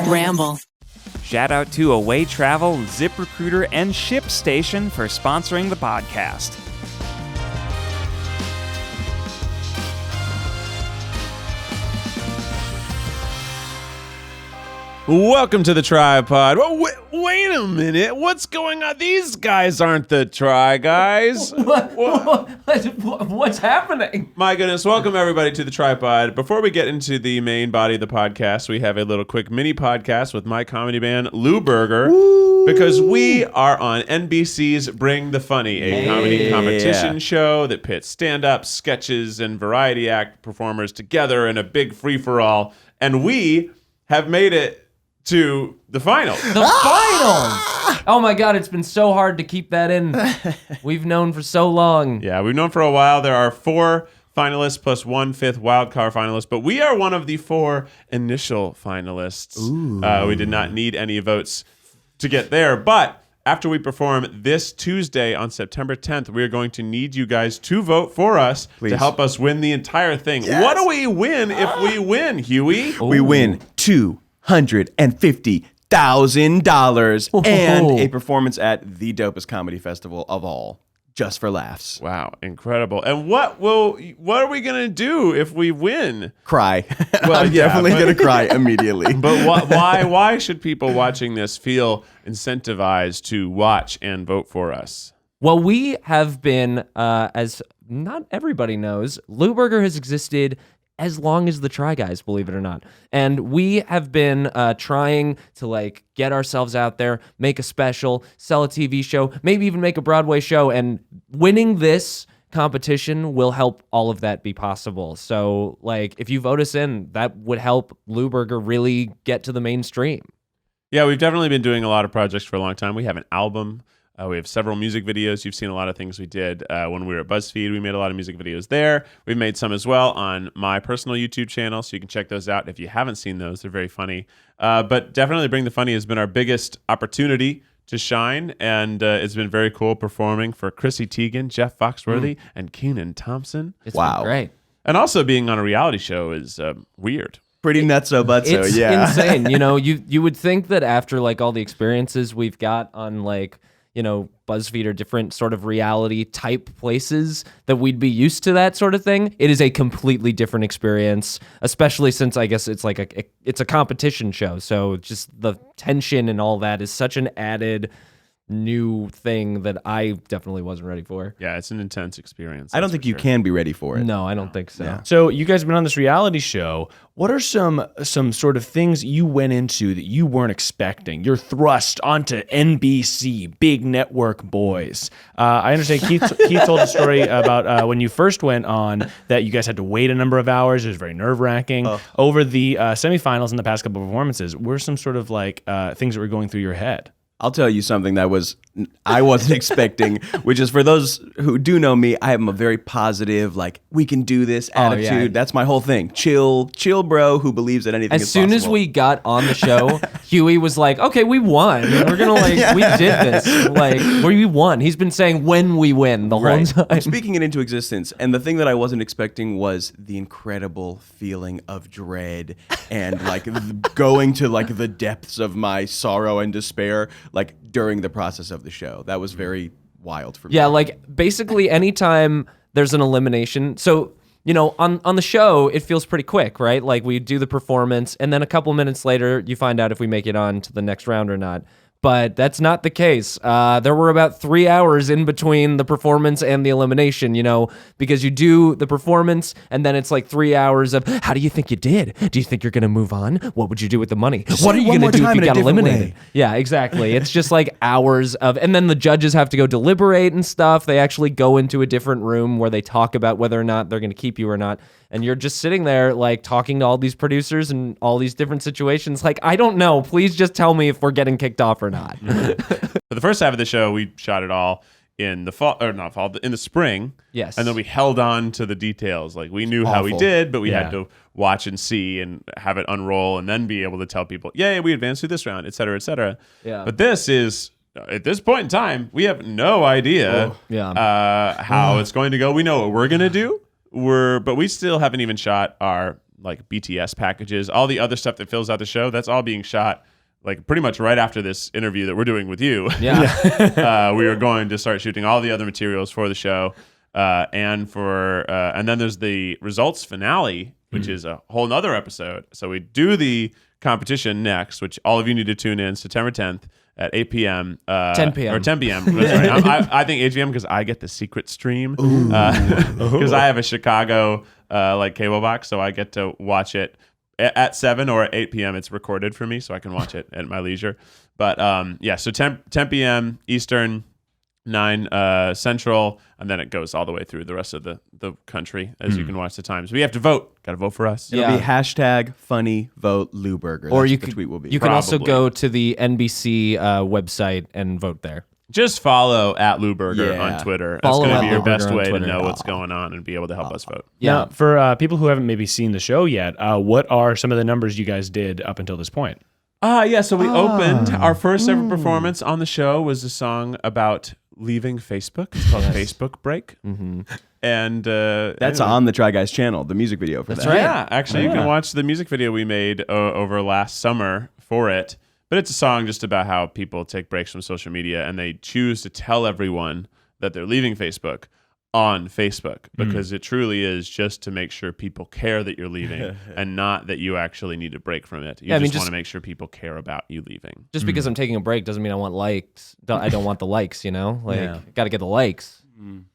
Ramble. Shout out to Away Travel, ZipRecruiter, and ShipStation for sponsoring the podcast. Welcome to the TryPod. Well, wait a minute. What's going on? These guys aren't the Try Guys. What's happening? My goodness. Welcome, everybody, to the TryPod. Before we get into the main body of the podcast, we have a little quick mini podcast with my comedy band, Lewberger, because we are on NBC's Bring the Funny, a comedy competition show that pits stand-up, sketches, and variety act performers together in a big free-for-all. And we have made it to the finals. The finals! Oh my God, it's been so hard to keep that in. We've known for so long. Yeah, we've known for a while. There are 4 finalists plus 1 fifth wildcard finalist, but we are one of the 4 initial finalists. We did not need any votes to get there, but after we perform this Tuesday on September 10th, we are going to need you guys to vote for us to help us win the entire thing. Yes. What do we win if we win, Huey? We win $250,000 and a performance at the dopest comedy festival of all, just for laughs. Wow, incredible! And what are we gonna do if we win? Cry. Well, I'm definitely gonna cry immediately. But why should people watching this feel incentivized to watch and vote for us? Well, we have been, as not everybody knows, Lewberger has existed as long as the Try Guys, believe it or not. And we have been trying to get ourselves out there, make a special, sell a TV show, maybe even make a Broadway show. And winning this competition will help all of that be possible. So if you vote us in, that would help Lewberger really get to the mainstream. Yeah, we've definitely been doing a lot of projects for a long time. We have an album. We have several music videos. You've seen a lot of things we did when we were at BuzzFeed. We made a lot of music videos there. We've made some as well on my personal YouTube channel, so you can check those out if you haven't seen those. They're very funny. But definitely Bring the Funny has been our biggest opportunity to shine, and it's been very cool performing for Chrissy Teigen, Jeff Foxworthy, and Kenan Thompson. It's been great. And also being on a reality show is weird. Pretty nutso-butso, it's insane. You would think that after all the experiences we've got on BuzzFeed or different sort of reality type places that we'd be used to that sort of thing. It is a completely different experience, especially since I guess it's it's a competition show. So just the tension and all that is such an added new thing that I definitely wasn't ready for. Yeah, it's an intense experience. I don't think you can be ready for it. No, I don't think so. Yeah. So you guys have been on this reality show. What are some sort of things you went into that you weren't expecting? You're thrust onto NBC, big network boys. I understand Keith told a story about when you first went on that you guys had to wait a number of hours. It was very nerve-wracking. Over the semifinals and the past couple of performances, were some sort of things that were going through your head? I'll tell you something that I wasn't expecting, which is for those who do know me, I am a very positive, we can do this attitude. Yeah. That's my whole thing. Chill bro who believes that anything is possible. As soon as we got on the show, Huey was like, okay, we won. We're going to we did this. We won. He's been saying when we win the whole time. I'm speaking it into existence. And the thing that I wasn't expecting was the incredible feeling of dread and going to the depths of my sorrow and despair during the process of the show. That was very wild for me. Yeah, basically anytime there's an elimination. So, on the show, it feels pretty quick, right? We do the performance, and then a couple minutes later, you find out if we make it on to the next round or not. But that's not the case. There were about 3 hours in between the performance and the elimination, because you do the performance and then it's 3 hours of, how do you think you did? Do you think you're going to move on? What would you do with the money? What are you going to do if you got eliminated? Yeah, exactly. It's just hours of, and then the judges have to go deliberate and stuff. They actually go into a different room where they talk about whether or not they're going to keep you or not. And you're just sitting there talking to all these producers and all these different situations. I don't know. Please just tell me if we're getting kicked off or not. For the first half of the show, we shot it all in the fall, or not fall, in the spring. Yes. And then we held on to the details. We knew how we did, but we had to watch and see and have it unroll and then be able to tell people, yay, we advanced through this round, et cetera, et cetera. Yeah. But this is, at this point in time, we have no idea how it's going to go. We know what we're going to do. but we still haven't even shot our like BTS packages. All the other stuff that fills out the show, that's all being shot like pretty much right after this interview that we're doing with you. Yeah. We are going to start shooting all the other materials for the show, and then there's the results finale, which is a whole nother episode. So we do the competition next, which all of you need to tune in September 10th at 8 p.m. 10 p.m. Or 10 p.m. Sorry, I think 8 p.m. because I get the secret stream. Because I have a Chicago like cable box, so I get to watch it at 7 or at 8 p.m. It's recorded for me, so I can watch it at my leisure. But so 10 p.m. Eastern, 9 Central, and then it goes all the way through the rest of the country as you can watch the times. We have to vote. Got to vote for us. It'll be hashtag funny vote Lewberger. Or That's what the tweet will be. You can also Probably. go to the NBC website and vote there. Just follow at Lewberger Yeah. on Twitter. Follow That's going to at be your Lewberger best on way to Twitter. know what's going on and be able to help us vote. Yeah. Now, for people who haven't maybe seen the show yet, what are some of the numbers you guys did up until this point? So we opened our first ever performance on the show was a song about leaving Facebook. It's called Facebook Break. Mm-hmm. And That's on the Try Guys channel, the music video for that. right. Yeah, actually, you can watch the music video we made over last summer for it. But it's a song just about how people take breaks from social media and they choose to tell everyone that they're leaving Facebook on Facebook because it truly is just to make sure people care that you're leaving and not that you actually need a break from it. You just want to make sure people care about you leaving. Just because I'm taking a break doesn't mean I want likes. I don't want the likes, you know? Like, got to get the likes.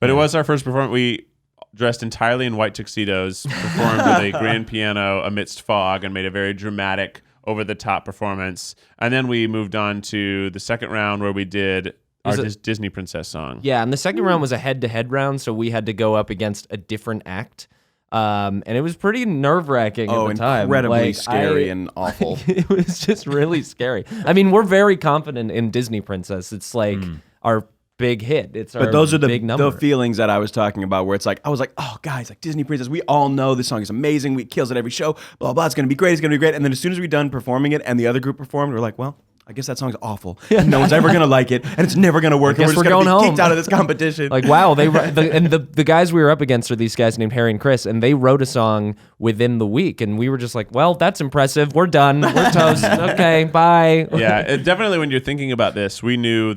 But it was our first performance. We dressed entirely in white tuxedos, performed with a grand piano amidst fog, and made a very dramatic, over-the-top performance. And then we moved on to the second round where we did our Disney princess song. Yeah, and the second round was a head-to-head round, so we had to go up against a different act. And it was pretty nerve-wracking at the time. Incredibly Like, scary and awful. It was just really scary. I mean, we're very confident in Disney Princess. It's like our big hit. It's our But those are big number. the feelings that I was talking about where it's like, I was like, oh, guys, like Disney Princess, we all know this song is amazing. We kills it every show, blah, blah, it's going to be great. It's going to be great. And then as soon as we done performing it and the other group performed, we're like, well, I guess that song's awful. No one's ever going to like it and it's never going to work. And guess we're just we're going to going be home. kicked out of this competition. Like, wow, the guys we were up against are these guys named Harry and Chris, and they wrote a song within the week, and we were just like, well, that's impressive. We're done. We're toast. Okay, bye. Yeah, definitely when you're thinking about this, we knew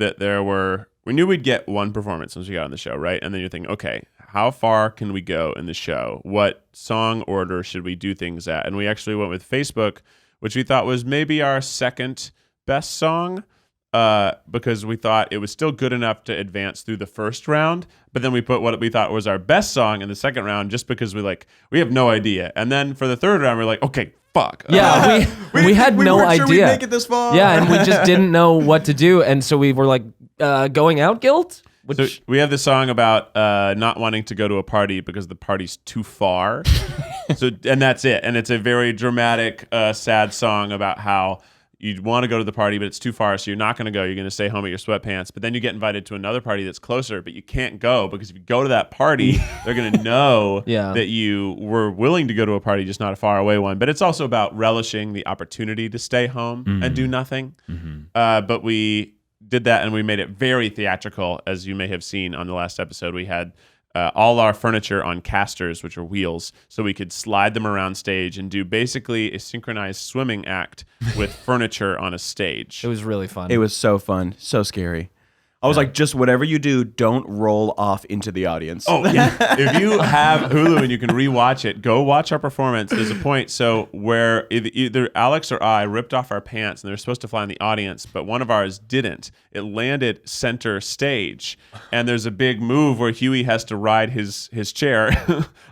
we'd get one performance once we got on the show, right? And then you're thinking, okay, how far can we go in the show? What song order should we do things at? And we actually went with Facebook, which we thought was maybe our second best song, because we thought it was still good enough to advance through the first round, but then we put what we thought was our best song in the second round just because we have no idea. And then for the third round, we're like, okay, fuck. Yeah, we had no weren't sure we'd idea. make it this far. Yeah, and we just didn't know what to do, and so we were like, going out guilt? So we have this song about not wanting to go to a party because the party's too far. And that's it. And it's a very dramatic, sad song about how you want to go to the party, but it's too far, so you're not going to go. You're going to stay home at your sweatpants. But then you get invited to another party that's closer, but you can't go because if you go to that party, they're going to know that you were willing to go to a party, just not a far away one. But it's also about relishing the opportunity to stay home and do nothing. But we did that, and we made it very theatrical, as you may have seen on the last episode. We had all our furniture on casters, which are wheels, so we could slide them around stage and do basically a synchronized swimming act with furniture on a stage. It was really fun. It was so fun, so scary. I was like, just whatever you do, don't roll off into the audience. Oh, yeah. If you have Hulu and you can rewatch it, go watch our performance. There's a point where either Alex or I ripped off our pants and they were supposed to fly in the audience, but one of ours didn't. It landed center stage. And there's a big move where Huey has to ride his chair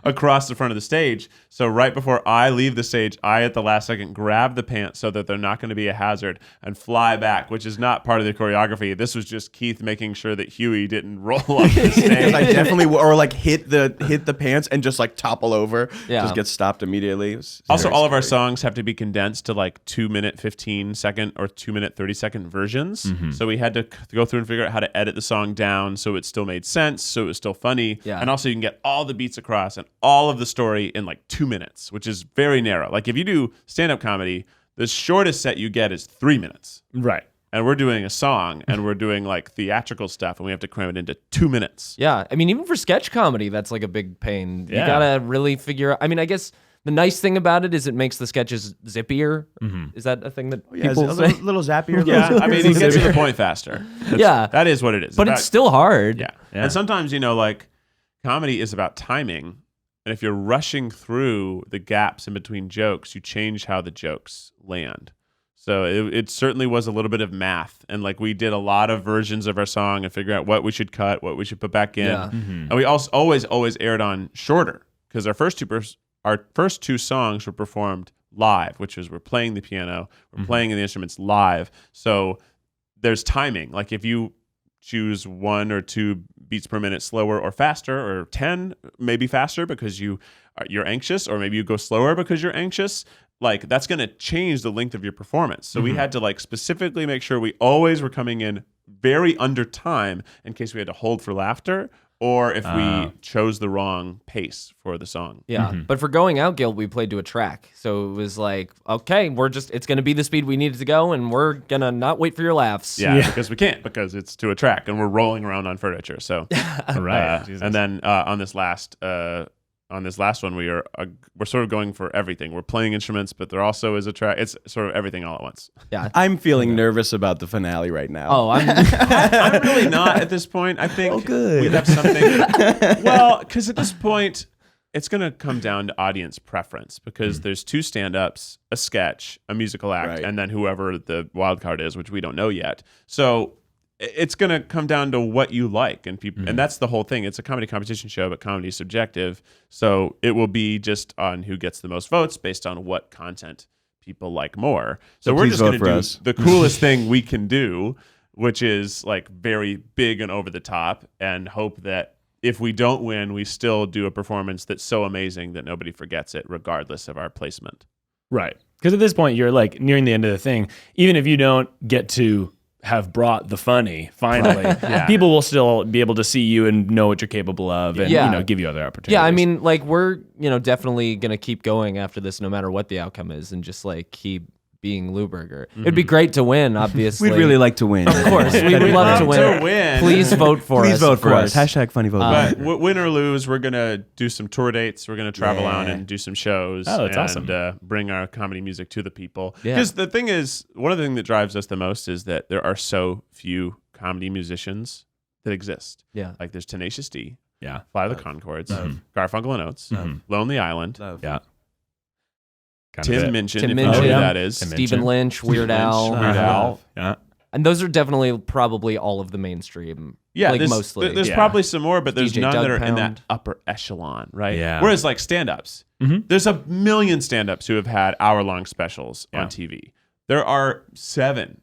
across the front of the stage. So right before I leave the stage, I, at the last second, grab the pants so that they're not going to be a hazard and fly back, which is not part of the choreography. This was just Keith making sure that Huey didn't roll off the stage. I definitely or like hit the pants and just like topple over. Yeah. Just get stopped immediately. It was Also, very all of our scary. songs have to be condensed to like 2-minute 15-second or 2-minute 30-second versions. So we had to go through and figure out how to edit the song down so it still made sense, so it was still funny. Yeah. And also you can get all the beats across and all of the story in like 2 minutes, which is very narrow. Like if you do stand-up comedy, the shortest set you get is 3 minutes. Right. and we're doing a song and we're doing like theatrical stuff and we have to cram it into 2 minutes. Yeah, I mean, even for sketch comedy, that's like a big pain. Yeah. You gotta really figure out. I mean, I guess the nice thing about it is it makes the sketches zippier. Is that a thing that Yeah, people a say? little zappier. Yeah, little I mean, it gets to the point faster. Yeah. That is what it is. But it's still hard. Yeah. And sometimes, like comedy is about timing. And if you're rushing through the gaps in between jokes, you change how the jokes land. So it certainly was a little bit of math. And like we did a lot of versions of our song and figure out what we should cut, what we should put back in. Yeah. And we also always aired on shorter because our first two songs were performed live, which is we're playing the piano, we're playing the instruments live. So there's timing. Like if you choose 1 or 2 beats per minute slower or faster, or 10 maybe faster because you're anxious, or maybe you go slower because you're anxious, like that's going to change the length of your performance. So we had to like specifically make sure we always were coming in very under time in case we had to hold for laughter, or if we chose the wrong pace for the song. Yeah, but for Going Out Guild, we played to a track. So it was like, okay, it's going to be the speed we needed to go, and we're going to not wait for your laughs. Yeah, because we can't, because it's to a track, and we're rolling around on furniture. So, Right. And then on this last one, we're sort of going for everything. We're playing instruments, but there also is a track. It's sort of everything all at once. Yeah. I'm feeling nervous about the finale right now. Oh, I'm really not at this point. I think we have something. Well, because at this point, it's going to come down to audience preference, because there's 2 stand-ups, a sketch, a musical act, Right. and then whoever the wild card is, which we don't know yet. So it's going to come down to what you like, and people, and that's the whole thing. It's a comedy competition show, but comedy is subjective. So it will be just on who gets the most votes based on what content people like more. So we're please just going vote to for do us. the coolest thing we can do, which is like very big and over the top, and hope that if we don't win, we still do a performance that's so amazing that nobody forgets it, regardless of our placement. Right. Because at this point, you're like nearing the end of the thing. Even if you don't get to have brought the funny, finally, people will still be able to see you and know what you're capable of, and give you other opportunities. yeah, I mean, like we're definitely gonna keep going after this, no matter what the outcome is, and just like keep being Lewberger. It'd be great to win, obviously. We'd really like to win. Of course, we'd love to win. Please vote for us. Please vote of for us. course. #funny vote. But win or lose, we're going to do some tour dates. We're going to travel out and do some shows. Oh, that's and awesome. Bring our comedy music to the people. Yeah. Because the thing is, one of the things that drives us the most is that there are so few comedy musicians that exist. Yeah. Like there's Tenacious D, Yeah. Fly the Conchords, Garfunkel and Oates, Lonely Island, Yeah. Tim Minchin, Tim if you know who Minchin. that is. Tim Stephen Lynch, Weird Al. Weird Al. Yeah. And those are definitely probably all of the mainstream. Yeah, like there's, mostly. there's probably some more, but there's DJ none Doug that are in that Pound. upper echelon, right? Yeah. Whereas like stand-ups, there's a million stand-ups who have had hour-long specials on TV. There are 7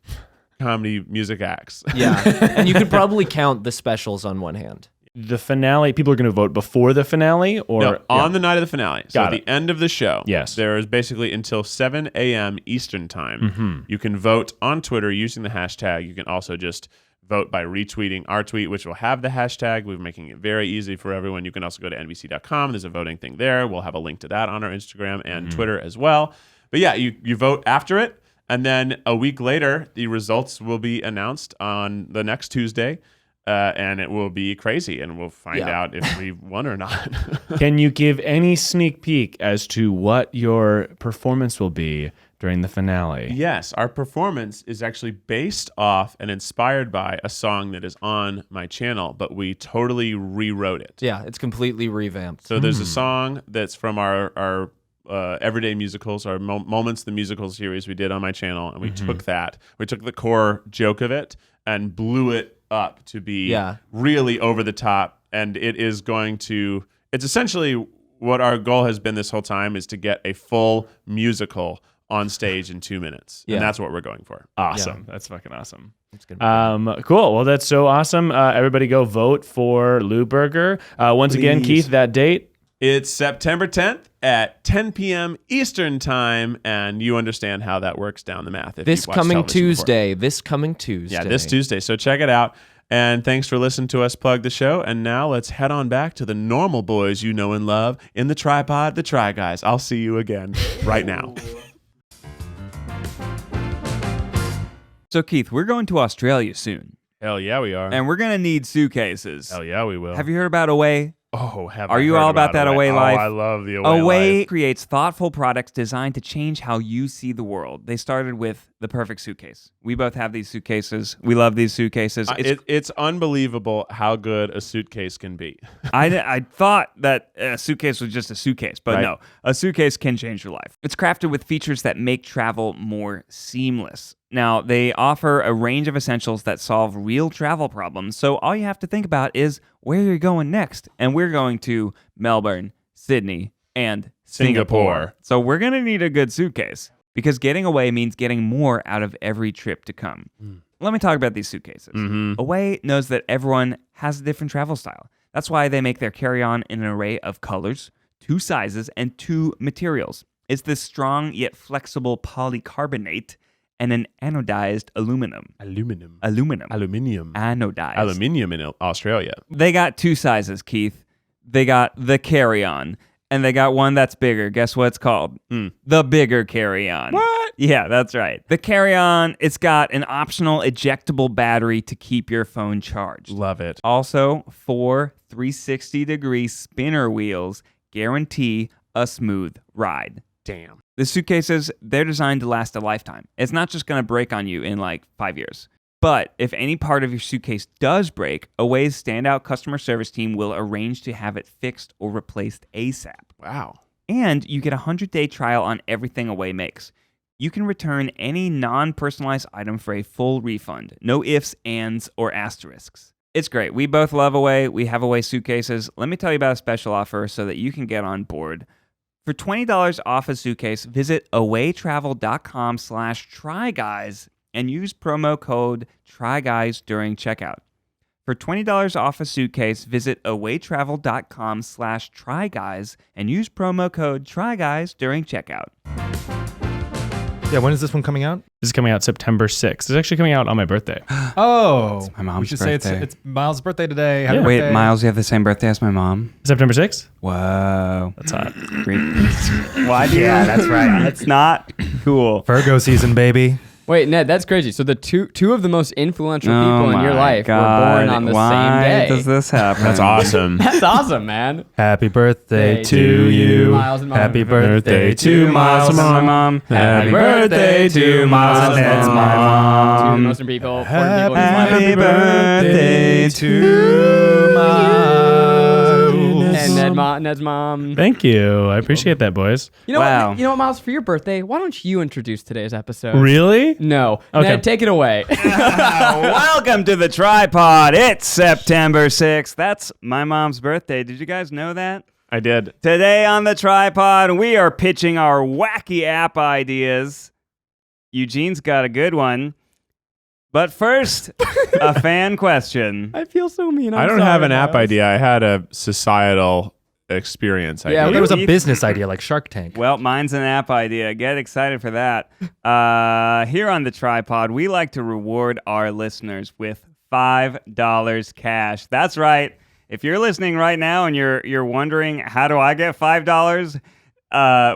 comedy music acts. Yeah, and you could probably count the specials on one hand. The finale, people are going to vote before the finale, or No, on the night of the finale. So Got at it. the end of the show, Yes. there is basically until 7 a.m. Eastern time. You can vote on Twitter using the hashtag. You can also just vote by retweeting our tweet, which will have the hashtag. We're making it very easy for everyone. You can also go to nbc.com. There's a voting thing there. We'll have a link to that on our Instagram and Twitter as well. But yeah, you vote after it, and then a week later, the results will be announced on the next Tuesday. And it will be crazy, and we'll find out if we won or not. can you give any sneak peek as to what your performance will be during the finale? Yes, our performance is actually based off and inspired by a song that is on my channel, but we totally rewrote it. Yeah, it's completely revamped. So there's a song that's from our Everyday Musicals, our Moments the Musical series we did on my channel, and we took that. We took the core joke of it and blew it up to be really over the top, and it's essentially what our goal has been this whole time, is to get a full musical on stage in 2 minutes. And that's what we're going for. Awesome. That's fucking awesome. It's gonna be Cool. Well, that's so awesome. Everybody go vote for Lewberger. Once again, Keith, that date? It's September 10th at 10 p.m. Eastern time, and you understand how that works down the math. If this you've watched coming television before. Tuesday. This coming Tuesday. Yeah, this Tuesday. So check it out. And thanks for listening to us plug the show. And now let's head on back to the normal boys you know and love in the TryPod, the Try Guys. I'll see you again right now. So, Keith, we're going to Australia soon, Hell yeah, we are. and we're going to need suitcases. Hell yeah, we will. Have you heard about Away? Oh, have Are I you heard all about that Away life? Oh, I love the Away Away life. creates thoughtful products designed to change how you see the world. They started with the perfect suitcase. We both have these suitcases. We love these suitcases. It's unbelievable how good a suitcase can be. I thought that a suitcase was just a suitcase, but Right. no, a suitcase can change your life. It's crafted with features that make travel more seamless. Now, they offer a range of essentials that solve real travel problems, so all you have to think about is where you're going next. And we're going to Melbourne, Sydney, and Singapore. So we're going to need a good suitcase because getting away means getting more out of every trip to come. Let me talk about these suitcases. Away knows that everyone has a different travel style. That's why they make their carry-on in an array of colors, 2 sizes, and 2 materials. It's this strong yet flexible polycarbonate and an anodized aluminum. Aluminium. Anodized. Aluminium in Australia. They got 2 sizes, Keith. They got the carry-on, and they got one that's bigger. Guess what it's called? The bigger carry-on. What? Yeah, that's right. The carry-on, it's got an optional ejectable battery to keep your phone charged. Love it. Also, 4 360-degree spinner wheels guarantee a smooth ride. Damn. The suitcases, they're designed to last a lifetime. It's not just going to break on you in like 5 years. But if any part of your suitcase does break, Away's standout customer service team will arrange to have it fixed or replaced ASAP. Wow. And you get a 100-day trial on everything Away makes. You can return any non-personalized item for a full refund. No ifs, ands, or asterisks. It's great. We both love Away. We have Away suitcases. Let me tell you about a special offer so that you can get on board. For $20 off a suitcase, visit awaytravel.com/tryguys and use promo code TRYGUYS during checkout. For $20 off a suitcase, visit awaytravel.com/tryguys and use promo code TRYGUYS during checkout. Yeah, when is this one coming out? This is coming out September 6th. It's actually coming out on my birthday. Oh, my mom's we should birthday. say it's Miles' birthday today. Happy Wait, birthday. Miles, you have the same birthday as my mom? September 6th? Whoa. That's hot. Why do Yeah, that's right. That's not cool. Virgo season, baby. Wait, Ned, that's crazy. So the two of the most influential Oh people in your my life God. were born on the Why same day. does this happen? That's awesome. That's awesome, man. Happy birthday Hey, to you. Miles and Mom. Happy birthday to Miles Miles. and my mom. Happy birthday to Miles and Ned's my my Two of the mom. most important people in his life. Happy birthday to Miles. And Ned's mom. Thank you. I appreciate that, boys. You know Wow. what? You know what, Miles? For your birthday, why don't you introduce today's episode? Really? No. Okay. Ned, take it away. Welcome to the TryPod. It's September 6th. That's my mom's birthday. Did you guys know that? I did. Today on the TryPod, we are pitching our wacky app ideas. Eugene's got a good one. But first, a fan question. I feel so mean. I don't have an app idea. I had a societal experience idea. Yeah, Well, there was a Keith- business idea like Shark Tank. Well, mine's an app idea. Get excited for that. Here on the TryPod, we like to reward our listeners with $5 cash. That's right. If you're listening right now and you're wondering, how do I get $5?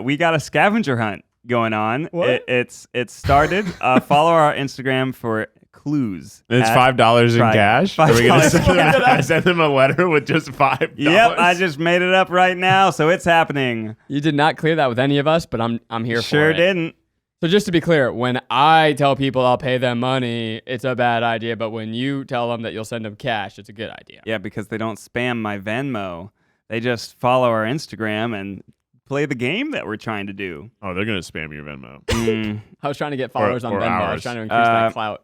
We got a scavenger hunt going on. What? It's started. Follow our Instagram for clues. It's at $5 in Try- cash. Are we gonna $5. send them a letter with just $5? Yep, I just made it up right now, so it's happening. You did not clear that with any of us, but I'm here for Sure it. didn't. So just to be clear, when I tell people I'll pay them money, it's a bad idea. But when you tell them that you'll send them cash, it's a good idea. Yeah, because they don't spam my Venmo. They just follow our Instagram and play the game that we're trying to do. Oh, they're gonna spam your Venmo. I was trying to get followers on or Venmo. I was ours. trying to increase that clout.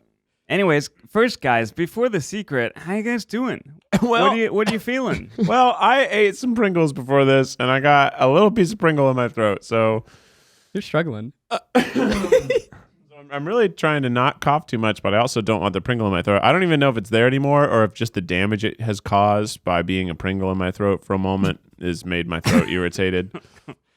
Anyways, first, guys, before the secret, how you guys doing? Well- what are you feeling? Well, I ate some Pringles before this, and I got a little piece of Pringle in my throat. So You're struggling. I'm really trying to not cough too much, but I also don't want the Pringle in my throat. I don't even know if it's there anymore or if just the damage it has caused by being a Pringle in my throat for a moment has made my throat irritated.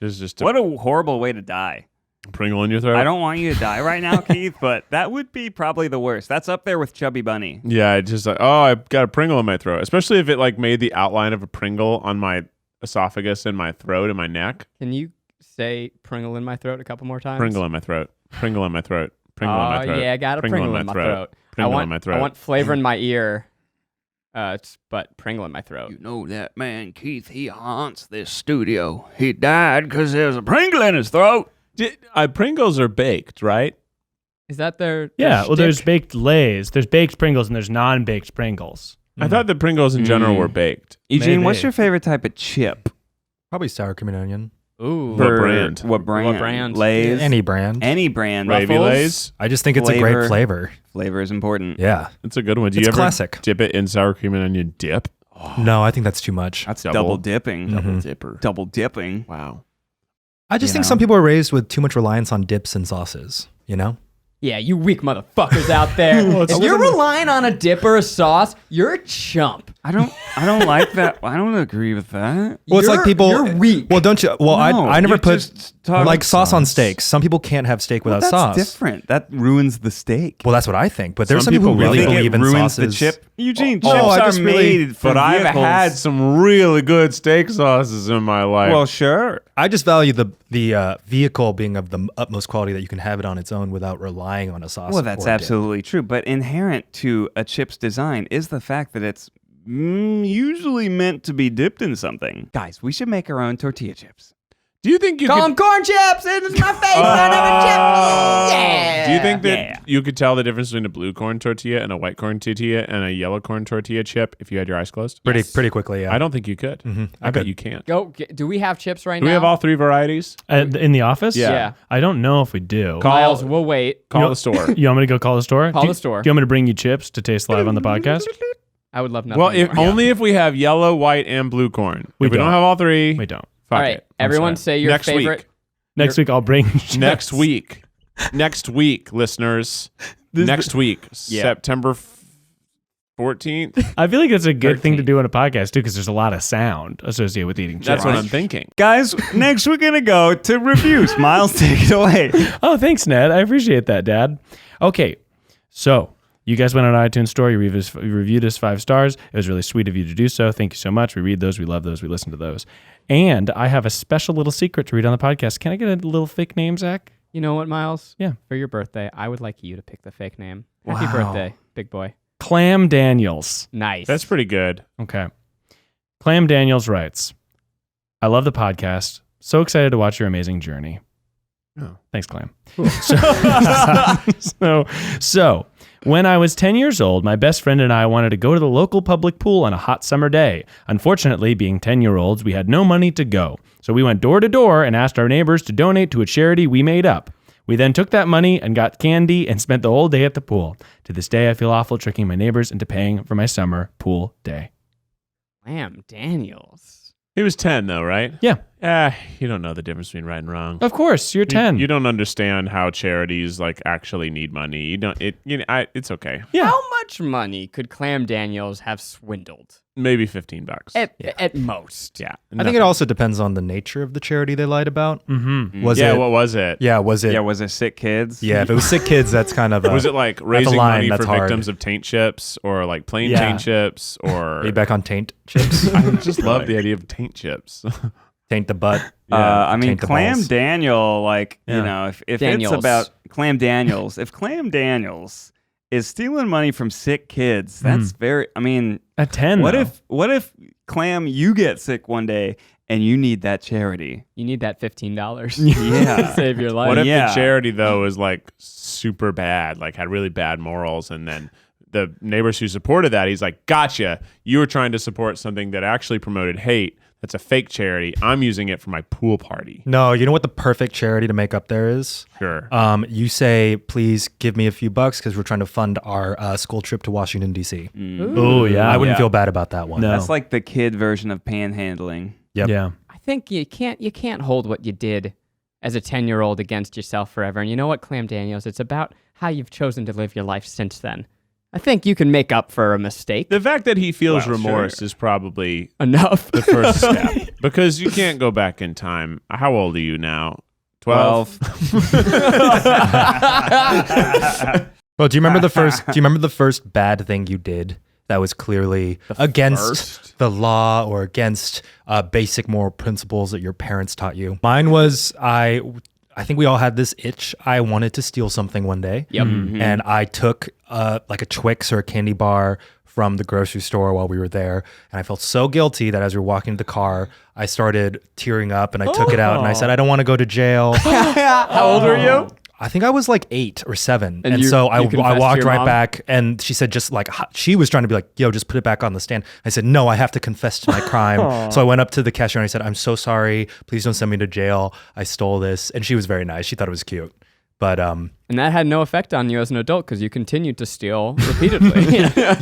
There's just a What a horrible way to die. Pringle in your throat. I don't want you to die right now, Keith, but that would be probably the worst. That's up there with Chubby Bunny. Yeah, it's just like, oh, I've got a Pringle in my throat. Especially if it like made the outline of a Pringle on my esophagus and my throat and my neck. Can you say Pringle in my throat a couple more times? Pringle in my throat. Pringle in my throat. Pringle in my throat. yeah, I got a Pringle in my throat. Pringle in my throat. I want flavor in my ear, but Pringle in my throat. You know that man Keith, he haunts this studio. He died because there's a Pringle in his throat. Pringles are baked, right? Is that their Yeah, well, there's shtick? baked Lays, there's baked Pringles, and there's non-baked Pringles. I thought the Pringles in general were baked. Eugene, Maybe. what's your favorite type of chip? Probably sour cream and onion. Ooh. What brand? What brand? What brand? Lay's? Any brand. Any brand. Gravy Ruffles? Lays? I just think it's a great flavor. Flavor is important. Yeah. It's a good one. Do It's you ever classic. dip it in sour cream and onion dip? No, I think that's too much. That's Double- double dipping. Mhm. Dipper. Double dipping. Wow. I just You think know? some people are raised with too much reliance on dips and sauces, you know? Yeah, you weak motherfuckers out there. If you're relying on a dip or a sauce, you're a chump. I don't like that. I don't agree with that. Well, it's like people. You're weak. Well, don't you? Well, No, I never you put just talk like about sauce on sauce. steaks. Some people can't have steak without That's sauce. different. That ruins the steak. Well, that's what I think. But there's Some some people who people really really believe in ruins sauces. the chip. Eugene, Oh, chips I are just really- made for But I've vehicles. had some really good steak sauces in my life. Well, sure. I just value the vehicle being of the utmost quality that you can have it on its own without relying on a sauce. Well, that's or a dip. absolutely true. But inherent to a chip's design is the fact that it's usually meant to be dipped in something. Guys, we should make our own tortilla chips. do you think you Call could, them corn chips. It's my face. I have a chip. Yeah. do you think that Yeah. you could tell the difference between a blue corn tortilla and a white corn tortilla and a yellow corn tortilla chip if you had your eyes closed? Pretty quickly. Yeah. I don't think you could. I bet you can't. Do we have chips right Do now? we have all three varieties? In the office? Yeah. I don't know if we do. Miles, we'll wait. Call You know- the store. You want me to go call the store? Call Do the you- store. Do you want me to bring you chips to taste live on the podcast? I would love nothing Well, more. only if we have yellow, white, and blue corn. We If we don't don't. have all three, We don't. fuck All right, it. everyone sorry. say your Next favorite. week. Next week I'll bring chips. Next week. Next week, listeners. Next week, September 14th. I feel like it's a good thing to do on a podcast too, because there's a lot of sound associated with eating chips. That's what I'm thinking. Guys, next we're going to go to reviews. Miles, take it away. Oh, thanks, Ned. I appreciate that, Dad. Okay, so you guys went on iTunes Store. You reviewed us 5 stars. It was really sweet of you to do so. Thank you so much. We read those. We love those. We listen to those. And I have a special little secret to read on the podcast. Can I get a little fake name, Zach? You know what, Miles? Yeah. For your birthday, I would like you to pick the fake name. Happy birthday, big boy. Clam Daniels. Nice. That's pretty good. Okay. Clam Daniels writes, I love the podcast. So excited to watch your amazing journey. Oh. Thanks, Clam. So, when I was 10 years old, my best friend and I wanted to go to the local public pool on a hot summer day. Unfortunately, being 10-year-olds, we had no money to go. So we went door to door and asked our neighbors to donate to a charity we made up. We then took that money and got candy and spent the whole day at the pool. To this day, I feel awful tricking my neighbors into paying for my summer pool day. Clam Daniels. He was 10, though, right? Yeah. You don't know the difference between right and wrong. Of course, you're 10. You don't understand how charities like actually need money. You don't. It's okay. Yeah. How much money could Clam Daniels have swindled? Maybe $15. At most. Yeah. I think it also depends on the nature of the charity they lied about. Mm-hmm. Was Yeah. it? What was it? Yeah. Was it? Yeah, was it sick kids? Yeah. If it was sick kids, that's kind of. Was it like raising line, money that's for hard. victims of taint chips or like plain Yeah. taint chips or? Are you back on taint chips? I just love the idea of taint chips. Taint the butt. I mean, taint the Clam balls. Daniel, like, you Yeah. know, if Daniels. it's about Clam Daniels, if Clam Daniels is stealing money from sick kids, that's very, I mean, At 10, what though. if Clam, you get sick one day and you need that charity? You need that $15 Yeah. to save your life. What if Yeah. the charity though is like super bad, like had really bad morals, and then the neighbors who supported that, he's like, "Gotcha! You were trying to support something that actually promoted hate. That's a fake charity. I'm using it for my pool party." No, you know what the perfect charity to make up there is? Sure. You say, please give me a few bucks because we're trying to fund our school trip to Washington, D.C. Oh, yeah. I wouldn't Yeah. feel bad about that one. No. That's like the kid version of panhandling. Yep. Yeah. I think you can't hold what you did as a 10-year-old against yourself forever. And you know what, Clam Daniels? It's about how you've chosen to live your life since then. I think you can make up for a mistake. The fact that he feels Well, remorse sure. is probably Enough. the first step because you can't go back in time. How old are you now? 12. Well, do you remember the first bad thing you did that was clearly against the law or against basic moral principles that your parents taught you? Mine was I I think we all had this itch. I wanted to steal something one day. Yep. And I took like a Twix or a candy bar from the grocery store while we were there. And I felt so guilty that as we were walking to the car, I started tearing up and I took it out and I said, I don't want to go to jail. How old were you? I think I was like 8 or 7. And you- so I you confessed to walked your right mom? back and she said, just like, she was trying to be like, yo, just put it back on the stand. I said, no, I have to confess to my crime. So I went up to the cashier and I said, I'm so sorry. Please don't send me to jail. I stole this. And she was very nice. She thought it was cute. But And that had no effect on you as an adult because you continued to steal repeatedly.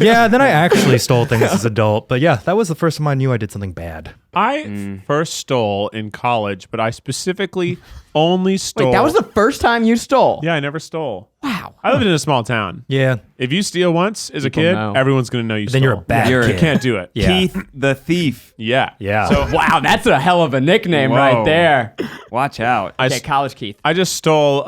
yeah, then I actually stole things as an adult. But yeah, that was the first time I knew I did something bad. I first stole in college, but I specifically only stole. Wait, that was the first time you stole? Yeah, I never stole. Wow. I lived in a small town. Yeah. If you steal once as a People kid, know. everyone's going to know you Then stole. you're a bad You're- kid. You can't do it. Yeah. Keith the Thief. Yeah. Yeah. So Wow, that's a hell of a nickname right Whoa. there. Watch out. I Okay, College Keith. I just stole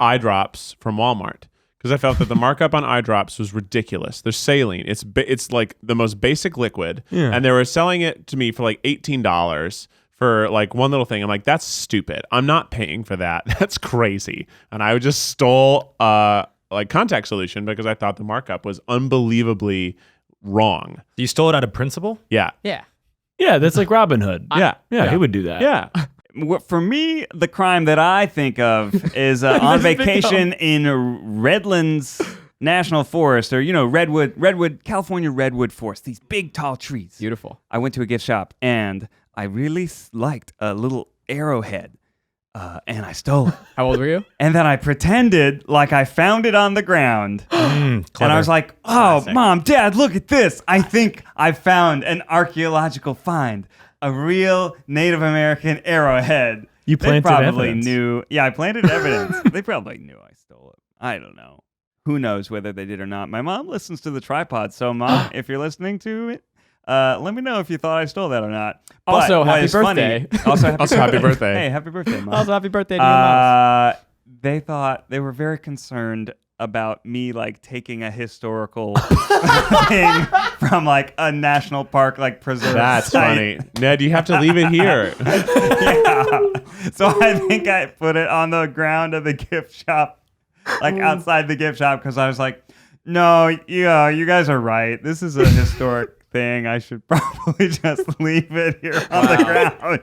eye drops from Walmart because I felt that the markup on eye drops was ridiculous. They're saline. It's like the most basic liquid, and they were selling it to me for like $18 for like one little thing. I'm like, that's stupid. I'm not paying for that. That's crazy. And I just stole like contact solution because I thought the markup was unbelievably wrong. You stole it out of principle? Yeah. Yeah. Yeah, that's like Robin Hood. Yeah. Yeah, he would do that. Yeah. For me, the crime that I think of is on vacation in Redlands National Forest, or Redwood, California Redwood Forest. These big, tall trees. Beautiful. I went to a gift shop and I really liked a little arrowhead, and I stole it. How old were you? And then I pretended like I found it on the ground. And Clever. I was like, oh, Mom, Dad, look at this. I think I found an archaeological find. A real Native American arrowhead. You planted They probably evidence. knew. Yeah, I planted evidence. They probably knew I stole it. I don't know. Who knows whether they did or not. My mom listens to the TryPod. So, Mom, if you're listening to it, let me know if you thought I stole that or not. But Also, what happy is funny- birthday. also, happy happy birthday. Hey, happy birthday, Mom. Also, happy birthday to your mom. They thought they were very concerned about me like taking a historical thing from like a national park like preserve. That's site. funny. Ned, you have to leave it here. Yeah. So I think I put it on the ground of the gift shop, like outside the gift shop, because I was like, no, yeah, you guys are right. This is a historic thing. I should probably just leave it here on the ground.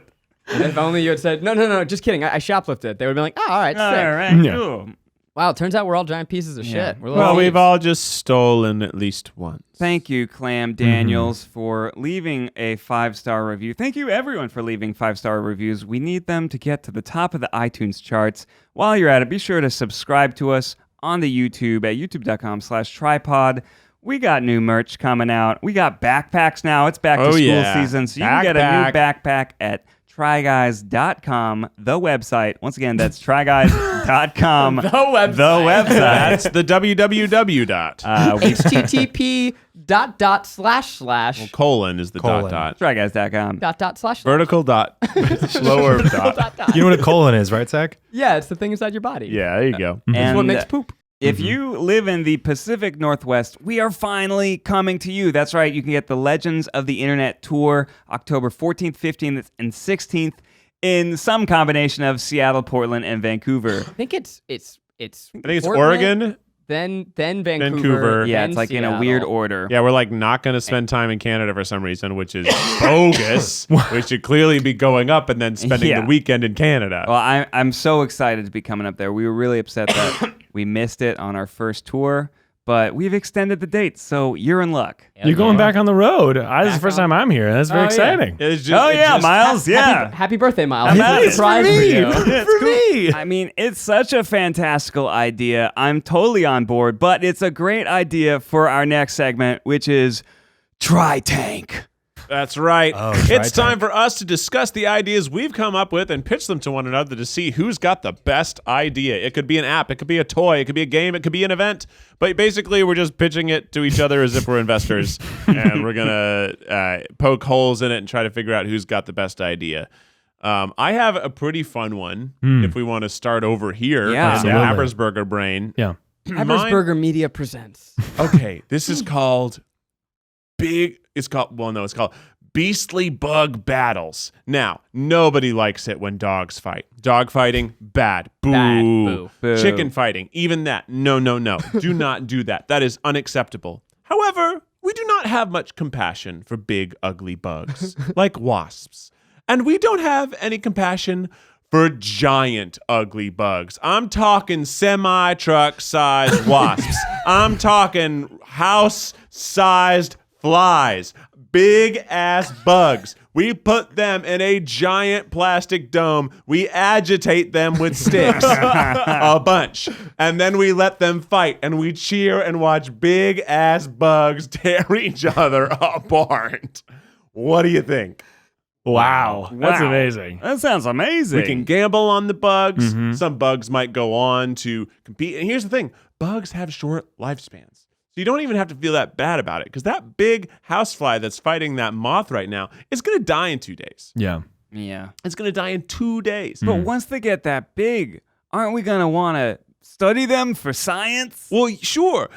If only you had said, no, just kidding. I shoplifted. They would have been like, oh, all right, All sick. right, Yeah. cool. Wow, it turns out we're all giant pieces of Yeah. shit. We're little Well, we've thieves. all just stolen at least once. Thank you, Clam Daniels, for leaving a 5-star review. Thank you, everyone, for leaving 5-star reviews. We need them to get to the top of the iTunes charts. While you're at it, be sure to subscribe to us on the YouTube at youtube.com/TryPod. We got new merch coming out. We got backpacks now. It's back to school yeah. season, so you can get a new backpack at tryguys.com, the website. Once again, that's tryguys.com, The website. the website. That's the www dot. http / Colon is the Colon. dot. tryguys.com. / Vertical dot. Lower dot. You know what a colon is, right, Zach? Yeah, it's the thing inside your body. Yeah, there you go. It's And what makes poop. if you live in the Pacific Northwest, we are finally coming to you. That's right. You can get the Legends of the Internet tour October 14th, 15th, and 16th in some combination of Seattle, Portland, and Vancouver. I think it's I think it's Portland, Oregon. then Vancouver. Vancouver. Yeah, then it's like in a Seattle. weird order. Yeah, we're like not going to spend time in Canada for some reason, which is bogus. We should clearly be going up and then spending Yeah. the weekend in Canada. Well, I'm so excited to be coming up there. We were really upset that we missed it on our first tour, but we've extended the dates, so you're in luck. You're going back on the road. This is the first time I'm here. That's very Oh, yeah. exciting. It's just, Oh, it's yeah, just- Miles. Yeah. Happy birthday, Miles. I'm It's out. a It's surprise for you. It's cool. I mean, it's such a fantastical idea. I'm totally on board, but it's a great idea for our next segment, which is Try Tank. That's right. Oh, It's TryTank. time for us to discuss the ideas we've come up with and pitch them to one another to see who's got the best idea. It could be an app, it could be a toy, it could be a game, it could be an event. But basically, we're just pitching it to each other as if we're investors, and we're gonna poke holes in it and try to figure out who's got the best idea. I have a pretty fun one. If we want to start over here, Yeah. in the Absolutely. Habersberger brain. Yeah. Habersberger Media presents. Okay, this is called Big beastly bug battles. Now, nobody likes it when dogs fight. Dog fighting, bad. Boo. Bad. Boo. Boo. Chicken fighting, even that. No. Do not do that. That is unacceptable. However, we do not have much compassion for big, ugly bugs like wasps. And we don't have any compassion for giant, ugly bugs. I'm talking semi-truck sized wasps. I'm talking house-sized flies. Big ass bugs. We put them in a giant plastic dome. We agitate them with sticks, a bunch, and then we let them fight. And we cheer and watch big ass bugs tear each other apart. What do you think? Wow. That's Wow. amazing. That sounds amazing. We can gamble on the bugs. Some bugs might go on to compete. And here's the thing: bugs have short lifespans. So you don't even have to feel that bad about it, because that big housefly that's fighting that moth right now is going to die in 2 days. Yeah. Yeah. It's going to die in 2 days. But once they get that big, aren't we going to want to study them for science? Well, sure.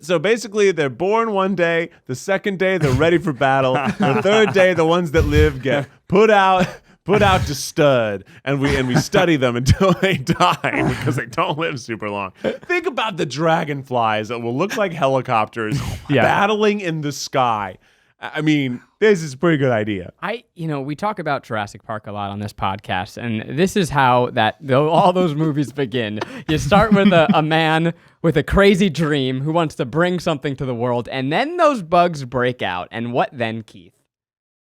So basically, they're born one day. The second day, they're ready for battle. The third day, the ones that live get put out to stud, and we study them until they die, because they don't live super long. Think about the dragonflies that will look like helicopters battling in the sky. I mean, this is a pretty good idea. We talk about Jurassic Park a lot on this podcast, and this is how all those movies begin. You start with a man with a crazy dream who wants to bring something to the world, and then those bugs break out. And what then, Keith?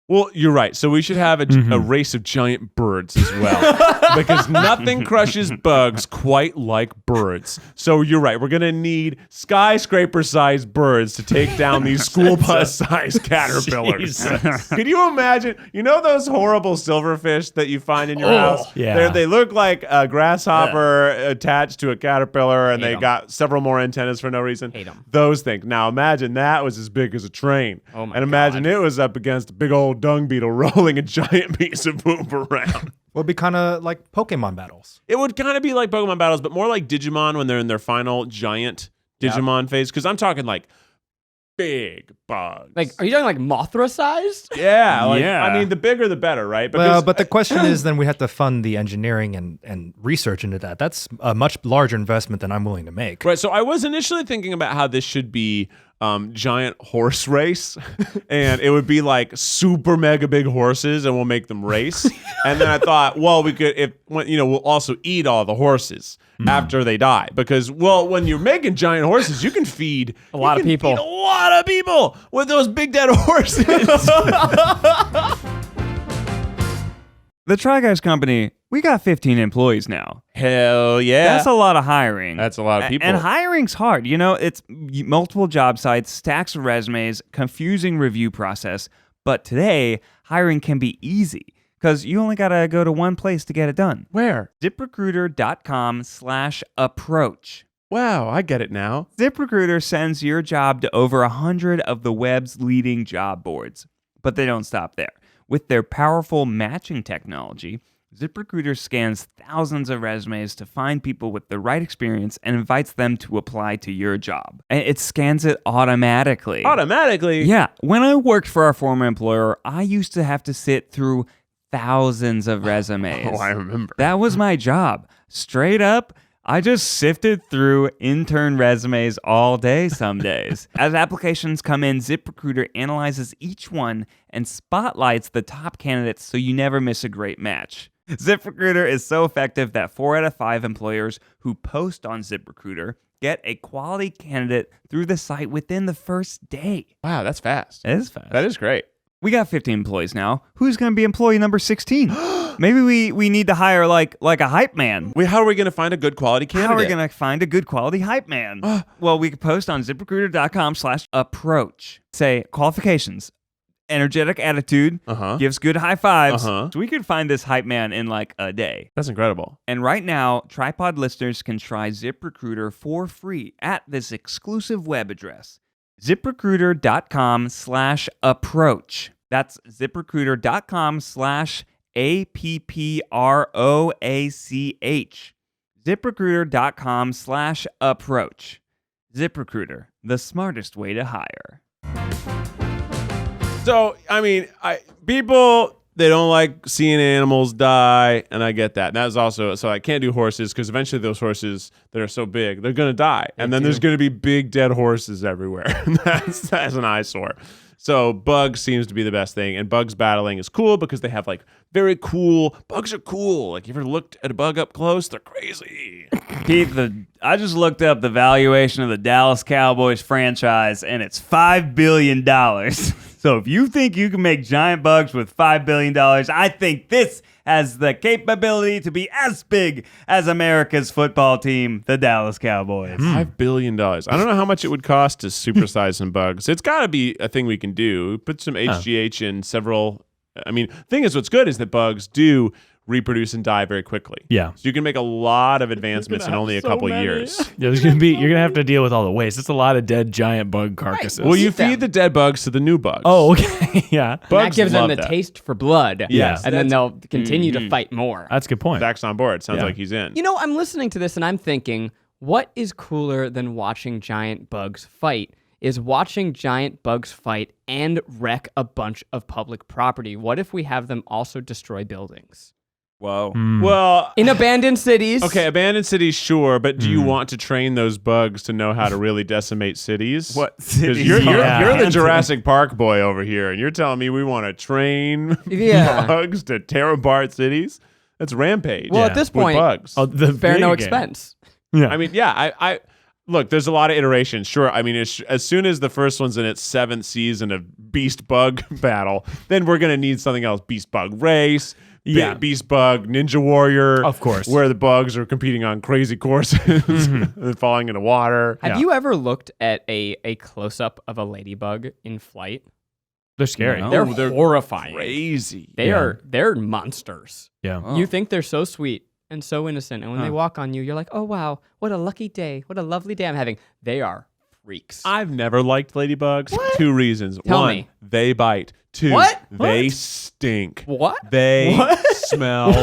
Well, you're right. So we should have a race of giant birds as well, because nothing crushes bugs quite like birds. So you're right. We're going to need skyscraper-sized birds to take down these school bus-sized caterpillars. Can you imagine? You know those horrible silverfish that you find in your house? Yeah. They look like a grasshopper attached to a caterpillar, and Hate they 'em. got several more antennas for no reason. Hate 'em. Those things. Now imagine that was as big as a train. Oh my And imagine it was up against a big old dung beetle rolling a giant piece of poop around. Well, it'd be kind of like Pokemon battles. It would kind of be like Pokemon battles, but more like Digimon when they're in their final giant Digimon phase. Because I'm talking like big bugs. Like, are you talking like Mothra sized? yeah. Yeah. I mean, the bigger the better, right? Well, but the question is, then we have to fund the engineering and research into that. That's a much larger investment than I'm willing to make. Right. So I was initially thinking about how this should be giant horse race, and it would be like super mega big horses, and we'll make them race. And then I thought, well, we could, we'll also eat all the horses after they die, because, well, when you're making giant horses, you can feed A lot of people. feed a lot of people with those big dead horses. The Try Guys company, we got 15 employees now. Hell yeah. That's a lot of hiring. That's a lot of people. And hiring's hard. It's multiple job sites, stacks of resumes, confusing review process. But today, hiring can be easy because you only got to go to one place to get it done. Where? ZipRecruiter.com/approach. Wow, I get it now. ZipRecruiter sends your job to over 100 of the web's leading job boards. But they don't stop there. With their powerful matching technology, ZipRecruiter scans thousands of resumes to find people with the right experience and invites them to apply to your job. And it scans it automatically. Automatically? Yeah. When I worked for our former employer, I used to have to sit through thousands of resumes. Oh, I remember. That was my job. Straight up, I just sifted through intern resumes all day some days. As applications come in, ZipRecruiter analyzes each one and spotlights the top candidates so you never miss a great match. ZipRecruiter is so effective that 4 out of 5 employers who post on ZipRecruiter get a quality candidate through the site within the first day. Wow, that's fast. It is fast. That is great. We got 15 employees now. Who's going to be employee number 16? Maybe we need to hire like a hype man. Wait, how are we going to find a good quality candidate? How are we going to find a good quality hype man? Well, we could post on ZipRecruiter.com/approach. Say qualifications, energetic attitude, gives good high fives. So we could find this hype man in like a day. That's incredible. And right now, TryPod listeners can try ZipRecruiter for free at this exclusive web address, ZipRecruiter.com/approach. That's ZipRecruiter.com/APPROACH. ZipRecruiter.com/approach. ZipRecruiter, the smartest way to hire. So, I mean, people, they don't like seeing animals die, and I get that. And that's also, so I can't do horses because eventually those horses that are so big, they're going to die. And then there's going to be big dead horses everywhere. that's an eyesore. So bugs seems to be the best thing, and bugs battling is cool because they have like very cool, bugs are cool. Like you ever looked at a bug up close? They're crazy. Keith, I just looked up the valuation of the Dallas Cowboys franchise, and it's $5 billion. So if you think you can make giant bugs with $5 billion, I think this has the capability to be as big as America's football team, the Dallas Cowboys. $5 billion. I don't know how much it would cost to supersize some bugs. It's got to be a thing we can do. Put some HGH in several. I mean, the thing is, what's good is that bugs do reproduce and die very quickly. Yeah. So you can make a lot of advancements in only a couple years. Yeah, you're gonna have to deal with all the waste. It's a lot of dead giant bug carcasses. Well, you feed the dead bugs to the new bugs. Oh, okay. Yeah. And that Bugs gives them love the that. taste for blood. Yes, And then they'll continue to fight more. That's a good point. Zach's on board. Sounds Yeah. like he's in. You know, I'm listening to this and I'm thinking, what is cooler than watching giant bugs fight? Is watching giant bugs fight and wreck a bunch of public property. What if we have them also destroy buildings? Whoa. Well, In abandoned cities. okay, abandoned cities, sure, but do you want to train those bugs to know how to really decimate cities? What 'Cause cities you're are the Jurassic Park boy over here, and you're telling me we want to train Yeah. bugs to tear apart cities? That's rampage. Well, at this with point, bugs. Oh, the spare no video game. expense. Yeah. I mean, yeah, I look, there's a lot of iterations. Sure, I mean, as soon as the first one's in its 7th season of Beast Bug Battle, then we're gonna need something else. Beast Bug Race, Yeah. Beast Bug Ninja Warrior, Of course. where the bugs are competing on crazy courses and falling into water. Have you ever looked at a close-up of a ladybug in flight? They're scary. No. They're they're horrifying. Crazy. They're monsters. Yeah. You think they're so sweet and so innocent, and when they walk on you, you're like, oh wow, what a lucky day, what a lovely day I'm having. They are freaks. I've never liked ladybugs. 2 reasons. Tell 1, me. they bite. 2, What? they stink. What? They smell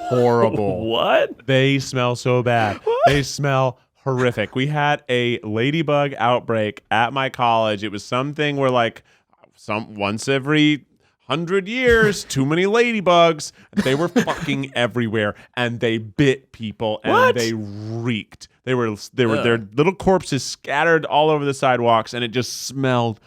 horrible. What? They smell so bad. They smell horrific. We had a ladybug outbreak at my college. It was something where like once every 100 years, too many ladybugs. They were fucking everywhere, and they bit people, and they reeked. They were their little corpses scattered all over the sidewalks, and it just smelled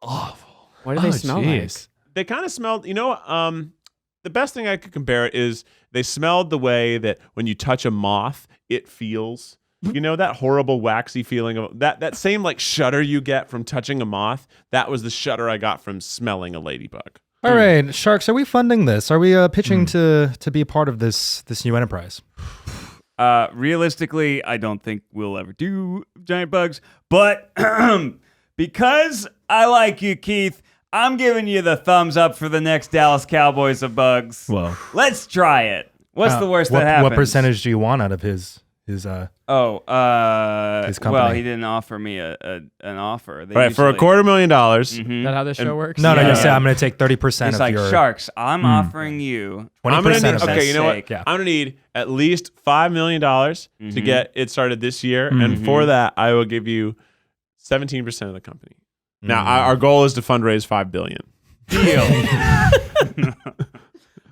awful. What do they smell like? They kind of smelled, the best thing I could compare it is they smelled the way that when you touch a moth, it feels. You know, that horrible waxy feeling of that same like shudder you get from touching a moth. That was the shudder I got from smelling a ladybug. All right, Sharks, are we funding this? Are we pitching to be a part of this new enterprise? Realistically, I don't think we'll ever do giant bugs, but because I like you, Keith, I'm giving you the thumbs up for the next Dallas Cowboys of bugs. Whoa. Let's try it. What's the worst what, that happens? What percentage do you want out of his his Well, company? he didn't offer me an offer. They All right, for usually- $250,000. Is that how this show works? No, Yeah. you say I'm going to take 30% It's of like your Sharks. I'm offering you 20% I'm gonna of need, that. okay, you know what? sake. Yeah. I'm gonna need at least $5 million to get it started this year, and for that, I will give you 17% of the company. Now, our goal is to fundraise $5 billion.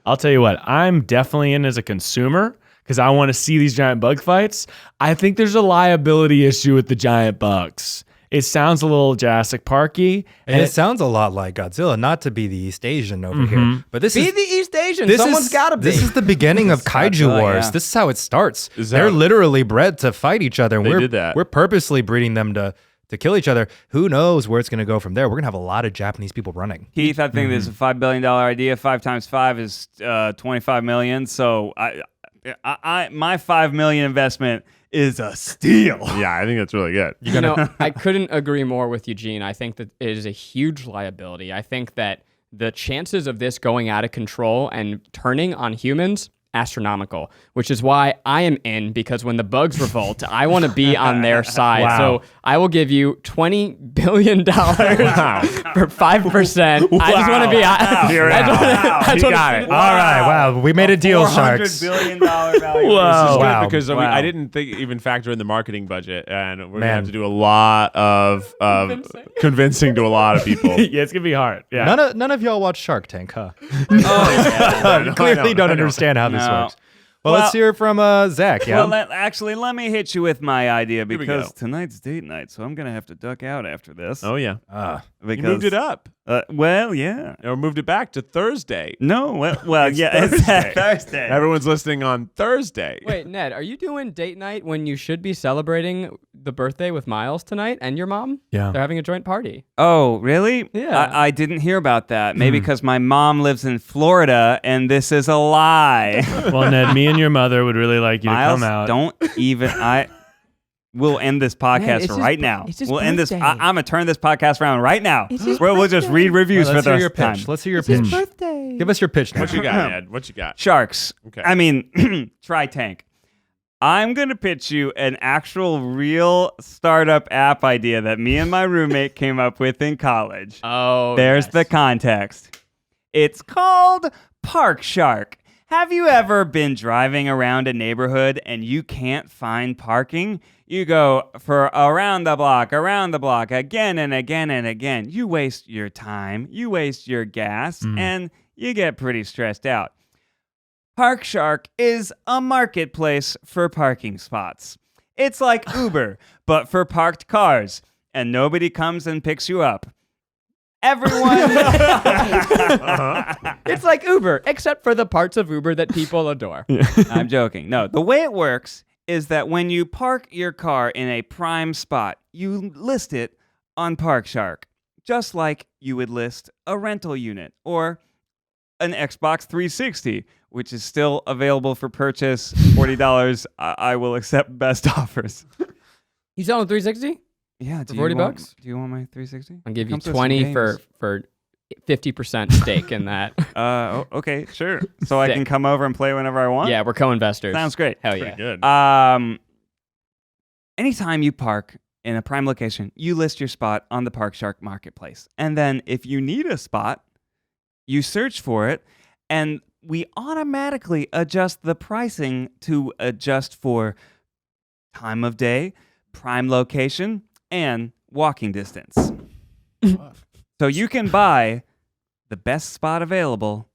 I'll tell you what, I'm definitely in as a consumer because I want to see these giant bug fights. I think there's a liability issue with the giant bugs. It sounds a little Jurassic Parky. And it sounds a lot like Godzilla, not to be the East Asian over here, but this Be is the East Asian. this Someone's is got to be. This is the beginning of kaiju Godzilla, wars. yeah. This is how it starts. Is They're that- literally bred to fight each other. And They we're did that. We're purposely breeding them to kill each other. Who knows where it's going to go from there? We're going to have a lot of Japanese people running. Keith, I think this is a $5 billion idea. 5 times 5 is 25 million. So my $5 million investment is a steal. Yeah, I think that's really good. You know, I couldn't agree more with Eugene. I think that it is a huge liability. I think that the chances of this going out of control and turning on humans, astronomical, which is why I am in, because when the bugs revolt, I want to be on their side. Wow. So I will give you $20 billion for 5%. I just want to be. You got it. All right. Wow. We made a deal, Sharks. $400 billion value. This is Wow. good because Wow. I didn't even factor in the marketing budget, and we're gonna have to do a lot of convincing to a lot of people. Yeah, it's gonna be hard. Yeah. None of y'all watch Shark Tank, huh? I You clearly don't know. understand how this No. works. Well, let's hear from Zach. Yeah. Well, let me hit you with my idea we because go. tonight's date night, so I'm gonna have to duck out after this. Oh yeah, because, you moved it up, well, yeah. or moved it back to Thursday. No, well, yeah, it's Thursday. Thursday. Everyone's listening on Thursday. Wait, Ned, are you doing date night when you should be celebrating the birthday with Miles tonight and your mom? Yeah. They're having a joint party. Oh, really? Yeah. I didn't hear about that. Maybe because my mom lives in Florida and this is a lie. Well, Ned, me and your mother would really like you Miles, to come out. don't even. We'll end this podcast it's his right bir- now. it's his We'll end this. birthday. I'm gonna turn this podcast around right now. his Where we'll just read reviews Let's for hear the your rest of the pitch. time. Let's hear your pitch. birthday. Give us your pitch now. What you got, Ed? What you got? Sharks. Okay. I mean, try tank. I'm going to pitch you an actual real startup app idea that me and my roommate came up with in college. Oh, There's yes. the context. It's called Park Shark. Have you ever been driving around a neighborhood and you can't find parking? You go for around the block, again and again and again. You waste your time, you waste your gas, and you get pretty stressed out. Park Shark is a marketplace for parking spots. It's like Uber, but for parked cars, and nobody comes and picks you up. Everyone. It's like Uber, except for the parts of Uber that people adore. I'm joking. No, the way it works is that when you park your car in a prime spot, you list it on Park Shark, just like you would list a rental unit or an Xbox 360, which is still available for purchase. $40. I will accept best offers. You selling 360? Yeah, For $40? Do you want my 360? I'll give you Comes with some 20 for games. 50% stake in that. Okay, sure. So I can come over and play whenever I want? Yeah, we're co-investors. Sounds great. Hell Pretty yeah. good. Anytime you park in a prime location, you list your spot on the Park Shark Marketplace. And then if you need a spot, you search for it, and we automatically adjust the pricing to adjust for time of day, prime location, and walking distance. So you can buy the best spot available